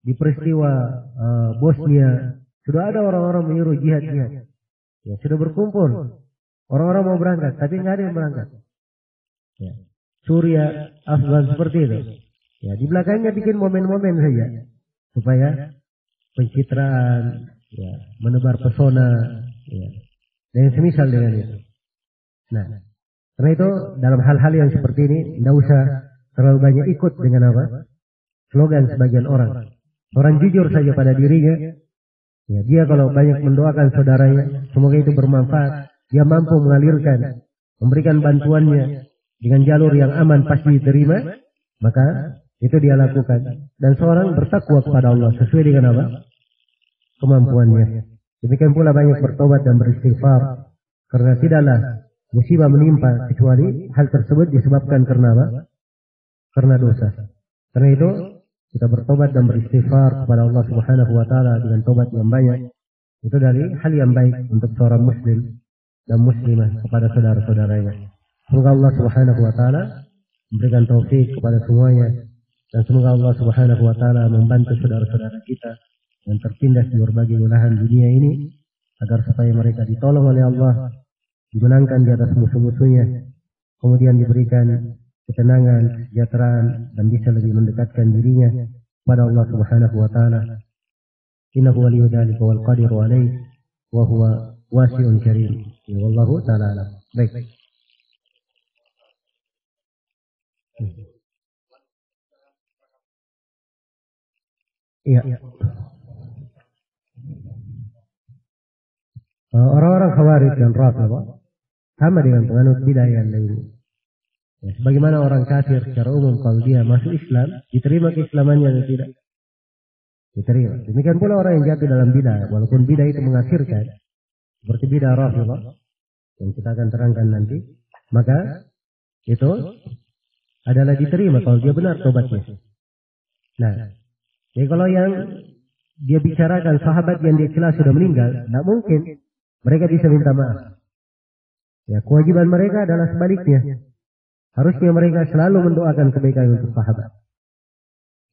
Speaker 1: di peristiwa Bosnia sudah ada orang-orang menyuruh jihad-jihad. Ya, sudah berkumpul. Orang-orang mau berangkat, tapi nggak ada yang berangkat. Ya. Suria, Afgan seperti itu. Ya, di belakangnya bikin momen-momen saja supaya pencitraan, ya, menebar pesona, ya, dan yang semisal dengan itu. Nah, karena itu dalam hal-hal yang seperti ini tidak usah terlalu banyak ikut dengan apa? Slogan sebagian orang. Orang jujur saja pada dirinya. Ya, dia kalau banyak mendoakan saudaranya, semoga itu bermanfaat. Dia mampu mengalirkan, memberikan bantuannya dengan jalur yang aman pasti diterima, maka itu dia lakukan. Dan seorang bertakwa kepada Allah sesuai dengan apa? Kemampuannya. Demikian pula banyak bertobat dan beristighfar. Karena tidaklah musibah menimpa kecuali hal tersebut disebabkan karena apa? Karena dosa. Karena itu kita bertobat dan beristighfar kepada Allah Subhanahu wa taala dengan tobat yang banyak. Itu dari hal yang baik untuk seorang muslim dan muslimah kepada saudara-saudaranya. Semoga Allah Subhanahu wa taala memberikan taufik kepada semuanya dan semoga Allah Subhanahu wa taala membantu saudara-saudara kita yang tertindas di berbagai belahan dunia ini agar supaya mereka ditolong oleh Allah, dimenangkan di atas musuh-musuhnya, kemudian diberikan ketenangan, kesejahteraan dan bisa lebih mendekatkan dirinya kepada Allah Subhanahu wa taala. Innahu waliyyu dzalika wal qadiru alaihi wa huwa wasi'un karim. Wallahu taala alam. Baik. Iya. Orang-orang Khawarij dan Rafidhah sama dengan penganut bidah yang lain. Ya, sebagaimana orang kafir secara umum kalau dia masuk Islam, diterima keislamannya atau tidak? Diterima. Demikian pula orang yang jatuh dalam bidah, walaupun bidah itu mengkafirkan, seperti bidah Rafidhah yang kita akan terangkan nanti, maka itu adalah diterima kalau dia benar tobatnya. Nah, jadi kalau yang dia bicarakan sahabat yang dia celah sudah meninggal, tidak mungkin mereka bisa minta maaf. Ya, kewajiban mereka adalah sebaliknya. Harusnya mereka selalu mendoakan kebaikan untuk sahabat.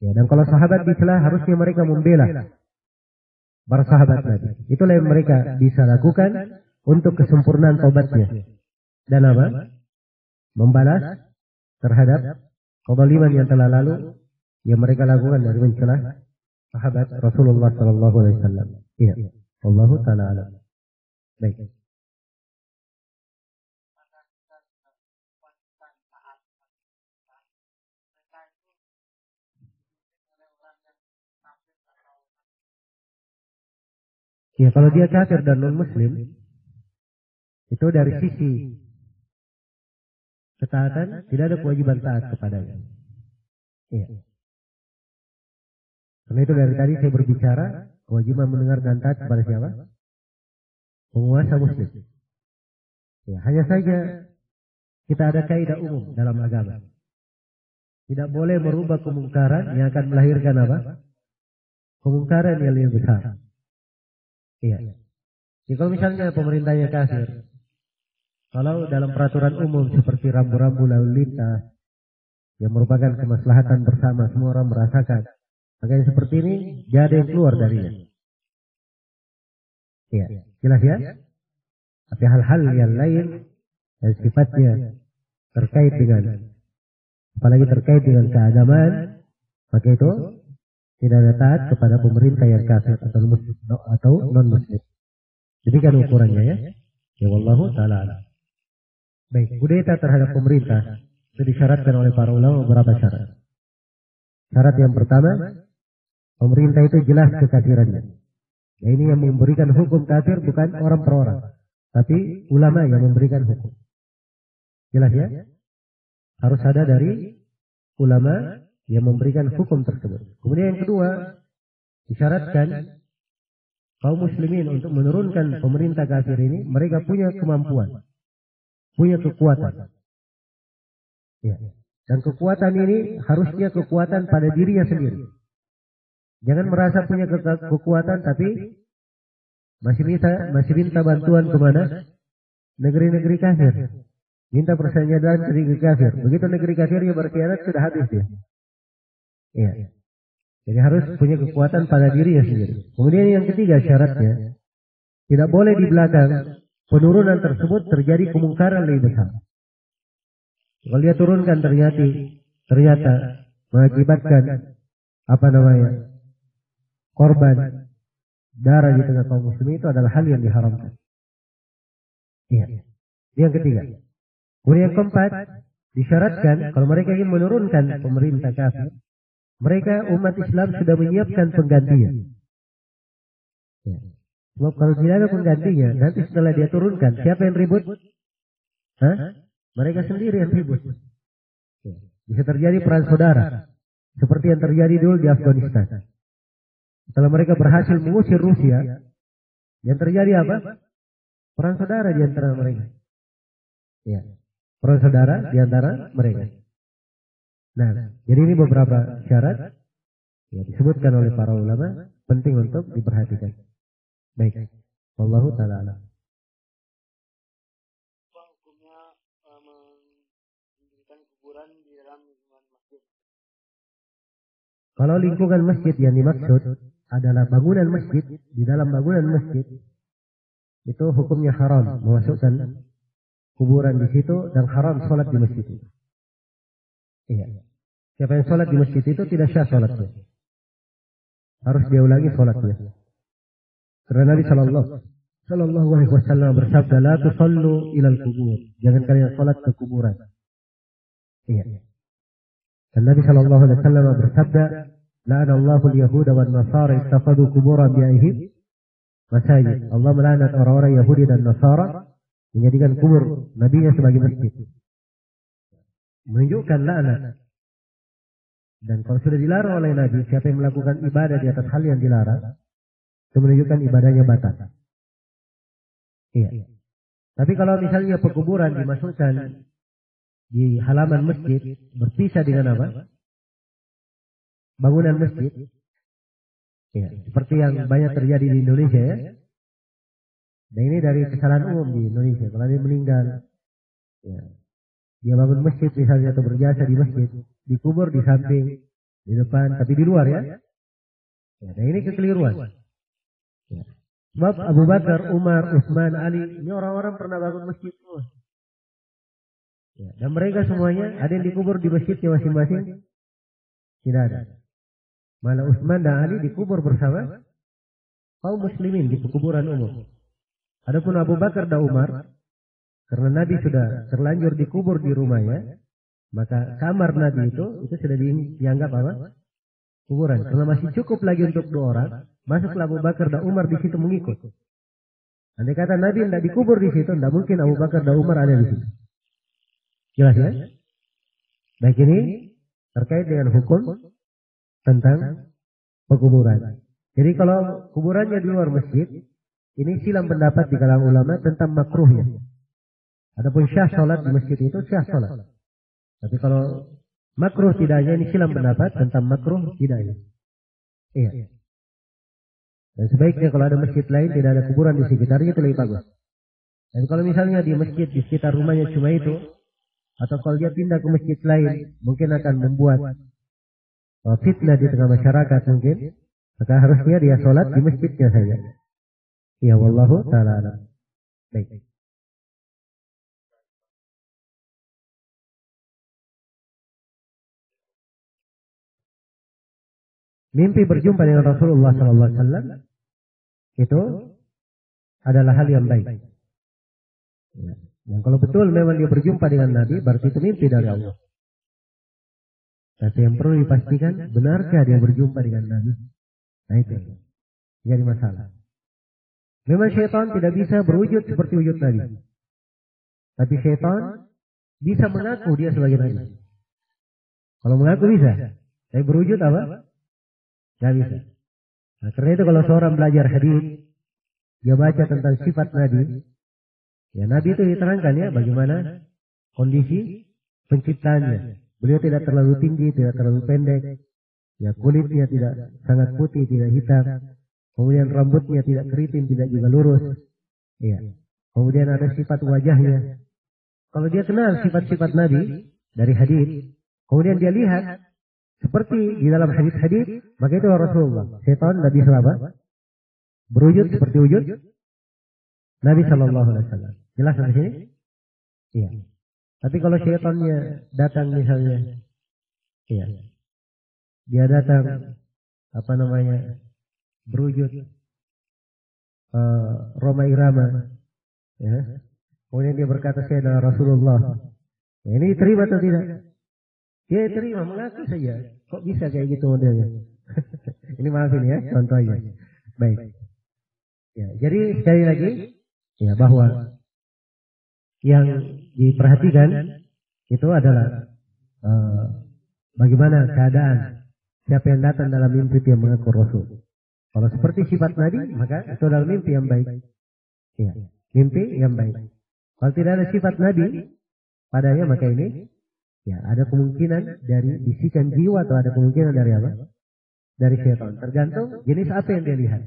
Speaker 1: Ya, dan kalau sahabat dicela, harusnya mereka membela para sahabat Nabi. Itulah yang mereka bisa lakukan untuk kesempurnaan taubatnya. Dan apa? Membalas terhadap kezaliman yang telah lalu yang mereka lakukan dari mencela sahabat Rasulullah sallallahu alaihi wasallam. Iya. Wallahu ta'ala alam. Baik. Ya, kalau dia kafir dan non-muslim, itu dari sisi ketaatan tidak ada kewajiban taat kepadanya. Iya. Karena itu dari tadi saya berbicara kewajiban mendengar dan taat kepada siapa? Penguasa muslim. Ya, hanya saja kita ada kaidah umum dalam agama. Tidak boleh merubah kemungkaran yang akan melahirkan apa? Kemungkaran yang lebih besar. Iya. Jadi kalau misalnya pemerintahnya kafir, kalau dalam peraturan umum seperti rambu-rambu lalu lintas yang merupakan kemaslahatan bersama, semua orang merasakan, maka yang seperti ini tidak ada yang keluar darinya. Iya, jelas ya? Tapi hal-hal yang lain yang sifatnya terkait dengan, apalagi terkait dengan keagamaan, maka itu tidak ada taat kepada pemerintah yang kafir atau non-muslim. Jadi kan ukurannya ya. Ya wallahu ta'ala alam. Baik, kudeta terhadap pemerintah itu disyaratkan oleh para ulama beberapa syarat. Syarat yang pertama, pemerintah itu jelas kekafirannya. Ya, ini yang memberikan hukum kafir bukan orang per orang, tapi ulama yang memberikan hukum. Jelas ya? Harus ada dari ulama yang memberikan hukum tersebut. Kemudian yang kedua, disyaratkan kaum muslimin untuk menurunkan pemerintah kafir ini, mereka punya kemampuan, punya kekuatan. Ya. Dan kekuatan ini harusnya kekuatan pada dirinya sendiri. Jangan merasa punya kekuatan tapi masih minta bantuan kemana? Negeri-negeri kafir. Minta persenjataan ke negeri kafir. Begitu negeri kafir yang berkhianat sudah habis dia. Iya. Jadi harus punya kekuatan pada dirinya sendiri. Kemudian yang ketiga syaratnya, tidak boleh di belakang penurunan tersebut terjadi kemungkaran lebih besar. Kalau dia turunkan ternyata mengakibatkan korban darah di tengah kaum muslimin, itu adalah hal yang diharamkan. Iya. Yang ketiga. Kemudian yang keempat, disyaratkan kalau mereka ingin menurunkan pemerintah kafir, mereka umat Islam sudah menyiapkan penggantinya. Ya. Sebab kalau tidak ada penggantinya, nanti setelah dia turunkan, siapa yang ribut? Mereka sendiri yang ribut. Ya. Bisa terjadi perang saudara, seperti yang terjadi dulu di Afghanistan. Setelah mereka berhasil mengusir Rusia, yang terjadi apa? Perang saudara di antara mereka. Ya. Perang saudara di antara mereka. Nah, jadi ini beberapa syarat yang disebutkan oleh para ulama, penting untuk diperhatikan. Baik, wallahu ta'ala alam.
Speaker 2: Hukumnya mendirikan kuburan di dalam lingkungan masjid?
Speaker 1: Kalau lingkungan masjid yang dimaksud adalah bangunan masjid, di dalam bangunan masjid itu hukumnya haram memasukkan kuburan di situ dan haram sholat di masjid itu. Iya. Siapa yang sholat di masjid itu tidak sah sholatnya. Harus dia ulangi sholatnya. Karena Nabi Sallallahu Alaihi Wasallam bersabda, "La tusallu ilal kubur." Jangan kalian sholat ke kuburan. Iya. Dan Nabi Sallallahu Alaihi Wasallam bersabda, "La'ana Allahul Yahuda wan Nasara ittakhadhu kubur anbiya'ihim masajid." Allah melaknat orang-orang Yahudi dan Nasara menjadikan kubur nabinya sebagai masjid. Menunjukkan laknat. Dan kalau sudah dilarang oleh Nabi, siapa yang melakukan ibadah di atas hal yang dilarang, itu menunjukkan ibadahnya batal. Iya. Tapi kalau misalnya pekuburan dimasukkan di halaman masjid, berpisah dengan apa? Bangunan masjid. Ya, seperti yang banyak terjadi di Indonesia ya. Dan ini dari kesalahan umum di Indonesia. Kalau dia meninggal, ya, dia bangun masjid misalnya atau berjasa di masjid, dikubur di samping, di depan, tapi di luar ya. Ya, dan ini kekeliruan. Ya. Sebab Abu Bakar, Umar, Utsman, Ali, ini orang-orang pernah bangun masjid semua. Ya, dan mereka semuanya ada yang dikubur di masjidnya masing-masing? Tidak ada. Malah Utsman dan Ali dikubur bersama kaum muslimin di kuburan umum. Adapun Abu Bakar dan Umar, karena Nabi sudah terlanjur dikubur di rumahnya, maka kamar Nabi itu sudah dianggap apa? Kuburan. Karena masih cukup lagi untuk 2 orang, masuklah Abu Bakar dan Umar di situ mengikut. Andai kata Nabi tidak dikubur di situ, tidak mungkin Abu Bakar dan Umar ada di situ. Jelas ya? Baik, ini terkait dengan hukum tentang pekuburan. Jadi kalau kuburannya di luar masjid, ini silang pendapat di kalangan ulama tentang makruhnya. Adapun syah sholat di masjid itu syah sholat. Tapi kalau makruh tidaknya, ini silang pendapat tentang makruh tidaknya. Iya. Dan sebaiknya kalau ada masjid lain tidak ada kuburan di sekitarnya itu lebih bagus. Dan kalau misalnya di masjid di sekitar rumahnya cuma itu, atau kalau dia pindah ke masjid lain, mungkin akan membuat fitnah di tengah masyarakat mungkin, maka harusnya dia sholat di masjidnya saja. Ya, wallahu ta'ala a'lam. Baik. Mimpi berjumpa dengan Rasulullah SAW itu adalah hal yang baik. Ya. Dan kalau betul memang dia berjumpa dengan Nabi, berarti itu mimpi dari Allah. Tapi yang perlu dipastikan, benarkah dia berjumpa dengan Nabi? Nah itu jadi masalah. Memang syaitan tidak bisa berwujud seperti wujud Nabi. Tapi syaitan bisa mengaku dia sebagai Nabi. Kalau mengaku bisa. Tapi berwujud apa? Tidak bisa. Nah, karena itu kalau seorang belajar hadis, dia baca tentang sifat Nabi, ya Nabi itu diterangkan ya bagaimana kondisi penciptaannya. Beliau tidak terlalu tinggi, tidak terlalu pendek, ya kulitnya tidak sangat putih, tidak hitam, kemudian rambutnya tidak keriting, tidak juga lurus, ya. Kemudian ada sifat wajahnya. Kalau dia kenal sifat-sifat Nabi dari hadis, kemudian dia lihat seperti di dalam hadis-hadis, maka itu Rasulullah. Setan tidak bisa apa? Berwujud seperti wujud Nabi Shallallahu Alaihi Wasallam. Jelas sampai sini? Iya. Tapi kalau setannya datang misalnya, iya, dia datang berwujud Roma Irama, ya. Kemudian dia berkata saya adalah Rasulullah. Ya, ini diterima atau tidak? Dia terima, mengaku saja. Kok bisa kayak gitu modelnya? Ini maafin ya, contohnya. Baik. Ya, jadi sekali lagi, ya bahwa yang diperhatikan itu adalah bagaimana keadaan siapa yang datang dalam mimpi yang mengaku Rasul. Kalau seperti sifat Nabi, maka itu adalah mimpi yang baik. Ya, mimpi yang baik. Kalau tidak ada sifat Nabi padanya, maka ini ya, ada kemungkinan dari bisikan jiwa atau ada kemungkinan dari apa? Dari syaitan. Tergantung jenis apa yang dia lihat.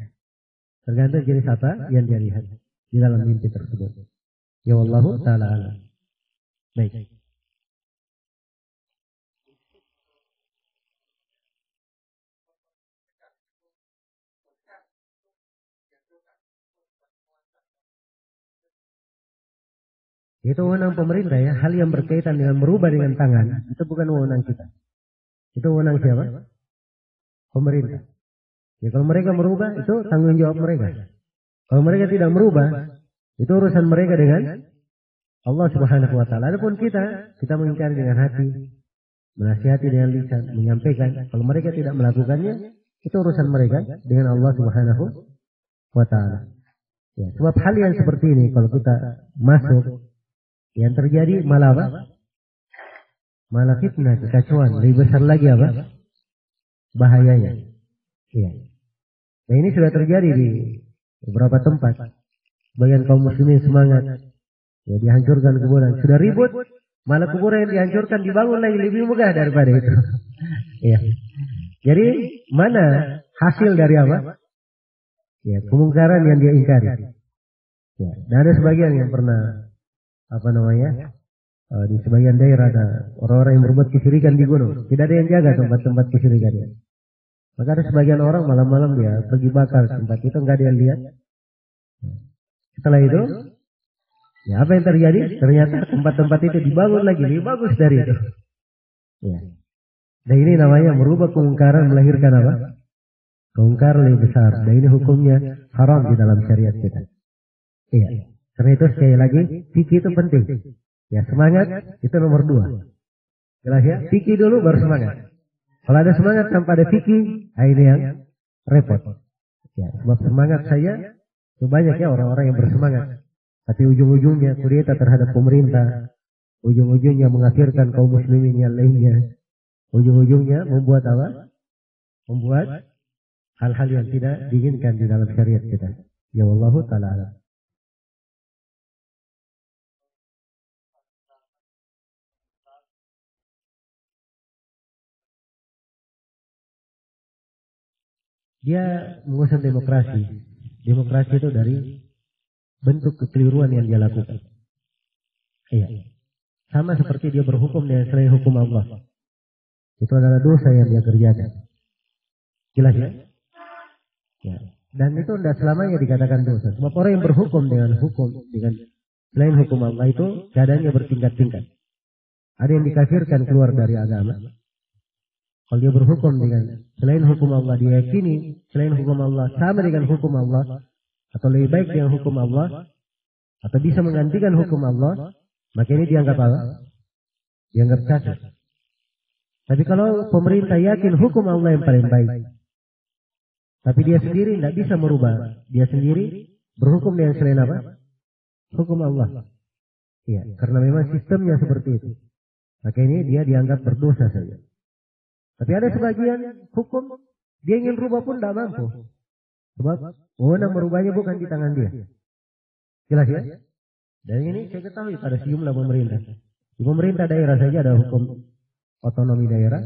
Speaker 1: Tergantung jenis apa yang dia lihat di dalam mimpi tersebut. Ya wallahu ta'ala a'lam. Baik. Itu wewenang pemerintah ya. Hal yang berkaitan dengan merubah dengan tangan, itu bukan wewenang kita. Itu wewenang siapa? Pemerintah. Ya kalau mereka merubah, itu tanggung jawab mereka. Kalau mereka tidak merubah, itu urusan mereka dengan Allah Subhanahu wa Ta'ala. Adapun kita mengingkari dengan hati, menasihati dengan lisan, menyampaikan. Kalau mereka tidak melakukannya, itu urusan mereka dengan Allah Subhanahu wa Ta'ala. Ya, sebab hal yang seperti ini, kalau kita masuk, yang terjadi malah apa? Malah fitnah, kekacauan. Lebih besar lagi apa? Bahayanya. Iya. Nah ini sudah terjadi di beberapa tempat. Sebagian kaum muslimin semangat, ya dihancurkan kuburan. Sudah ribut, malah kuburan yang dihancurkan dibangun lagi lebih megah daripada itu. Iya. Jadi mana hasil dari apa? Ya kemungkaran yang dia ingkari. Ya. Dan ada sebagian yang pernah di sebagian daerah ada orang-orang yang berbuat kesyirikan di gunung. Tidak ada yang jaga tempat-tempat kesyirikannya. Maka ada sebagian orang malam-malam dia pergi bakar tempat itu, nggak ada yang lihat. Setelah itu, ya apa yang terjadi? Ternyata tempat-tempat itu dibangun lagi lebih bagus dari itu. Ya. Dan ini namanya merubah kemungkaran, melahirkan apa? keungkar lebih besar. Dan ini hukumnya haram di dalam syariat kita. Iya. Karena itu sekali lagi, fikih itu penting. Ya, semangat itu nomor 2. Jelas ya? Fikih dulu baru semangat. Kalau ada semangat tanpa ada fikih, ini yang repot. Ya, sebab semangat saya, itu banyak ya orang-orang yang bersemangat. Tapi ujung-ujungnya kudeta terhadap pemerintah. Ujung-ujungnya mengakhirkan kaum muslimin yang lainnya. Ujung-ujungnya membuat apa? Membuat hal-hal yang tidak diinginkan di dalam syariat kita. Ya wallahu ta'ala. Dia mengusung demokrasi. Demokrasi itu dari bentuk kekeliruan yang dia lakukan. Iya. Sama seperti dia berhukum dengan selain hukum Allah. Itu adalah dosa yang dia kerjakan. Jelas ya? Ya. Dan itu tidak selamanya dikatakan dosa. Sebab orang yang berhukum dengan selain hukum Allah itu keadaannya bertingkat-tingkat. Ada yang dikafirkan keluar dari agama. Kalau dia berhukum dengan selain hukum Allah, dia yakini selain hukum Allah sama dengan hukum Allah, atau lebih baik dengan hukum Allah, atau bisa menggantikan hukum Allah, maka ini dianggap apa? Dianggap kafir. Tapi kalau pemerintah yakin hukum Allah yang paling baik, tapi dia sendiri tidak bisa merubah, dia sendiri berhukum dengan selain apa? Hukum Allah. Iya, karena memang sistemnya seperti itu. Maka ini dia dianggap berdosa saja. Tapi ada sebagian hukum, dia ingin rubah pun tidak mampu. Sebab wewenang merubahnya bukan di tangan dia. Jelas ya? Dan ini saya ketahui pada sejumlah pemerintah. Di pemerintah daerah saja ada hukum otonomi daerah.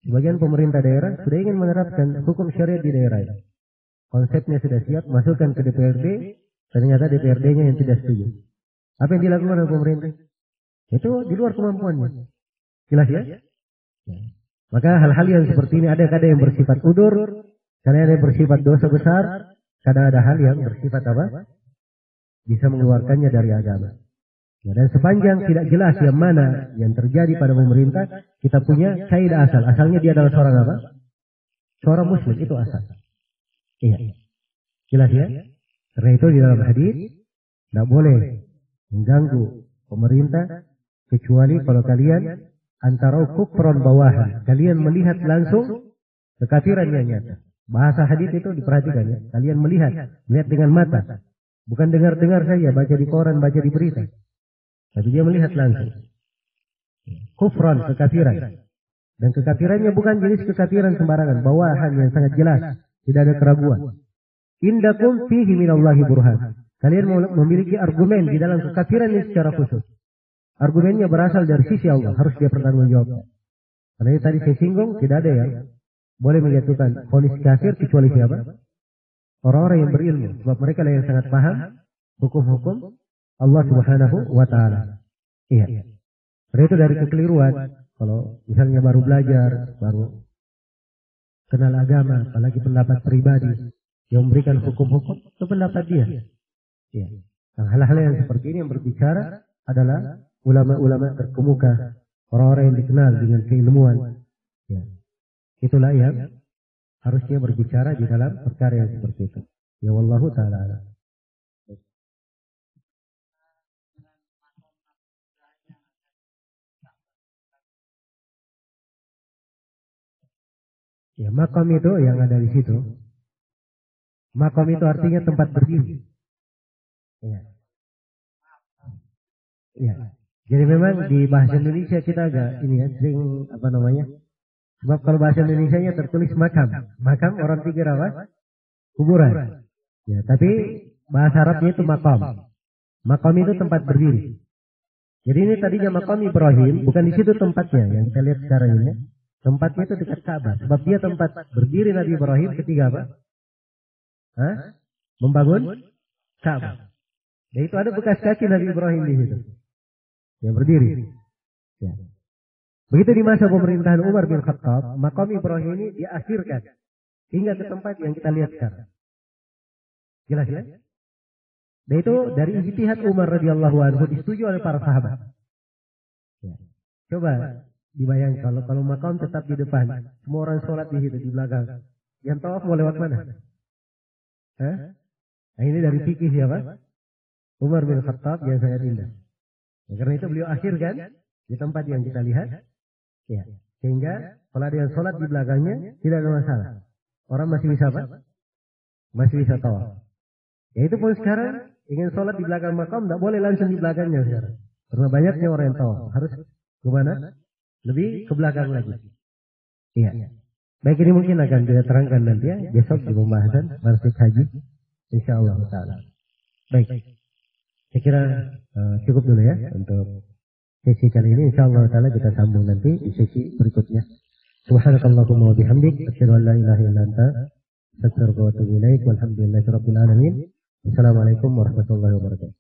Speaker 1: Sebagian pemerintah daerah sudah ingin menerapkan hukum syariat di daerah itu. Konsepnya sudah siap, masukkan ke DPRD, ternyata DPRD-nya yang tidak setuju. Apa yang dilakukan oleh pemerintah? Itu di luar kemampuannya. Jelas ya? Maka hal-hal yang seperti ini ada yang bersifat udur, kadang ada yang bersifat dosa besar, kadang ada hal yang bersifat apa? Bisa mengeluarkannya dari agama. Ya, dan sepanjang tidak jelas yang mana yang terjadi pada pemerintah, kita punya kaidah asal. Asalnya dia adalah seorang apa? Seorang muslim, itu asal. Iya. Jelas ya? Karena itu di dalam hadis tidak boleh mengganggu pemerintah kecuali kalau kalian antara kufron bawahan, kalian melihat langsung kekafiran yang nyata. Bahasa hadis itu diperhatikan ya. Kalian melihat dengan mata, bukan dengar-dengar saja, baca di koran, baca di berita. Tapi dia melihat langsung. Kufran, kekafiran. Dan kekafirannya bukan jenis kekafiran sembarangan, bawahan yang sangat jelas, tidak ada keraguan. Indakum fihi minallahi burhan. Kalian memiliki argumen di dalam kekafiran ini secara khusus. Argumennya berasal dari sisi Allah, harus dia bertanggungjawab. Karena ini tadi saya singgung, tidak ada yang boleh menjatuhkan vonis kafir kecuali siapa? Orang-orang yang berilmu, sebab mereka lah yang sangat paham hukum-hukum Allah Subhanahu wa Ta'ala. Iya. Karena itu dari kekeliruan, kalau misalnya baru belajar, baru kenal agama, apalagi pendapat pribadi yang memberikan hukum-hukum, itu pendapat dia. Iya. Nah, hal-hal yang seperti ini yang berbicara adalah ulama-ulama terkemuka, orang-orang yang dikenal dengan keilmuan. Ya. Itulah yang harusnya berbicara di dalam perkara yang seperti itu. Ya wallahu ta'ala. Ya, makam itu yang ada di situ. Makam itu artinya tempat berdiri. Ya. Ya. Jadi memang di bahasa Indonesia kita agak ini ya, sering apa namanya? Sebab kalau bahasa Indonesianya tertulis makam. Makam orang pikir apa? Kuburan. Ya, tapi bahasa Arabnya itu makam. Makam itu tempat berdiri. Jadi ini tadinya makam Ibrahim, bukan di situ tempatnya yang kita lihat sekarang ini. Tempatnya itu dekat Ka'bah. Sebab dia tempat berdiri Nabi Ibrahim ketika apa? Membangun Ka'bah. Dan itu ada bekas kaki Nabi Ibrahim di situ. Yang berdiri. Ya. Begitu di masa pemerintahan Umar bin Khattab, makam Ibrahim ini diakhirkan hingga ke tempat yang kita lihat sekarang. Jelas ya? Dan itu dari ijtihad Umar radhiyallahu anhu disetujui oleh para sahabat. Ya. Coba dibayangkan kalau makam tetap di depan, semua orang sholat di situ di belakang. Yang tawaf mau lewat mana? Hah? Nah, ini dari fikih siapa? Umar bin Khattab yang sangat indah. Ya, karena itu beliau akhirkan di tempat yang kita lihat. Ya. Sehingga kalau ada yang sholat di belakangnya tidak ada masalah. Orang masih bisa apa? Masih bisa tawaf. Ya itu pun sekarang ingin sholat di belakang makam tidak boleh langsung di belakangnya sekarang. Karena banyaknya orang yang tawaf. Harus kemana? Lebih ke belakang lagi. Iya. Baik, ini mungkin akan kita terangkan nanti ya besok di pembahasan manasik haji. Insyaallah taala. Baik. Saya kira cukup dulu ya untuk sesi kali ini. Insyaallah taala kita sambung nanti di sesi berikutnya. Subhanakallahumma wa bihamdik asyhadu an la ilaha illa anta astaghfiruka wa atubu ilaik. Walhamdulillahirabbil alamin. Assalamualaikum warahmatullahi wabarakatuh.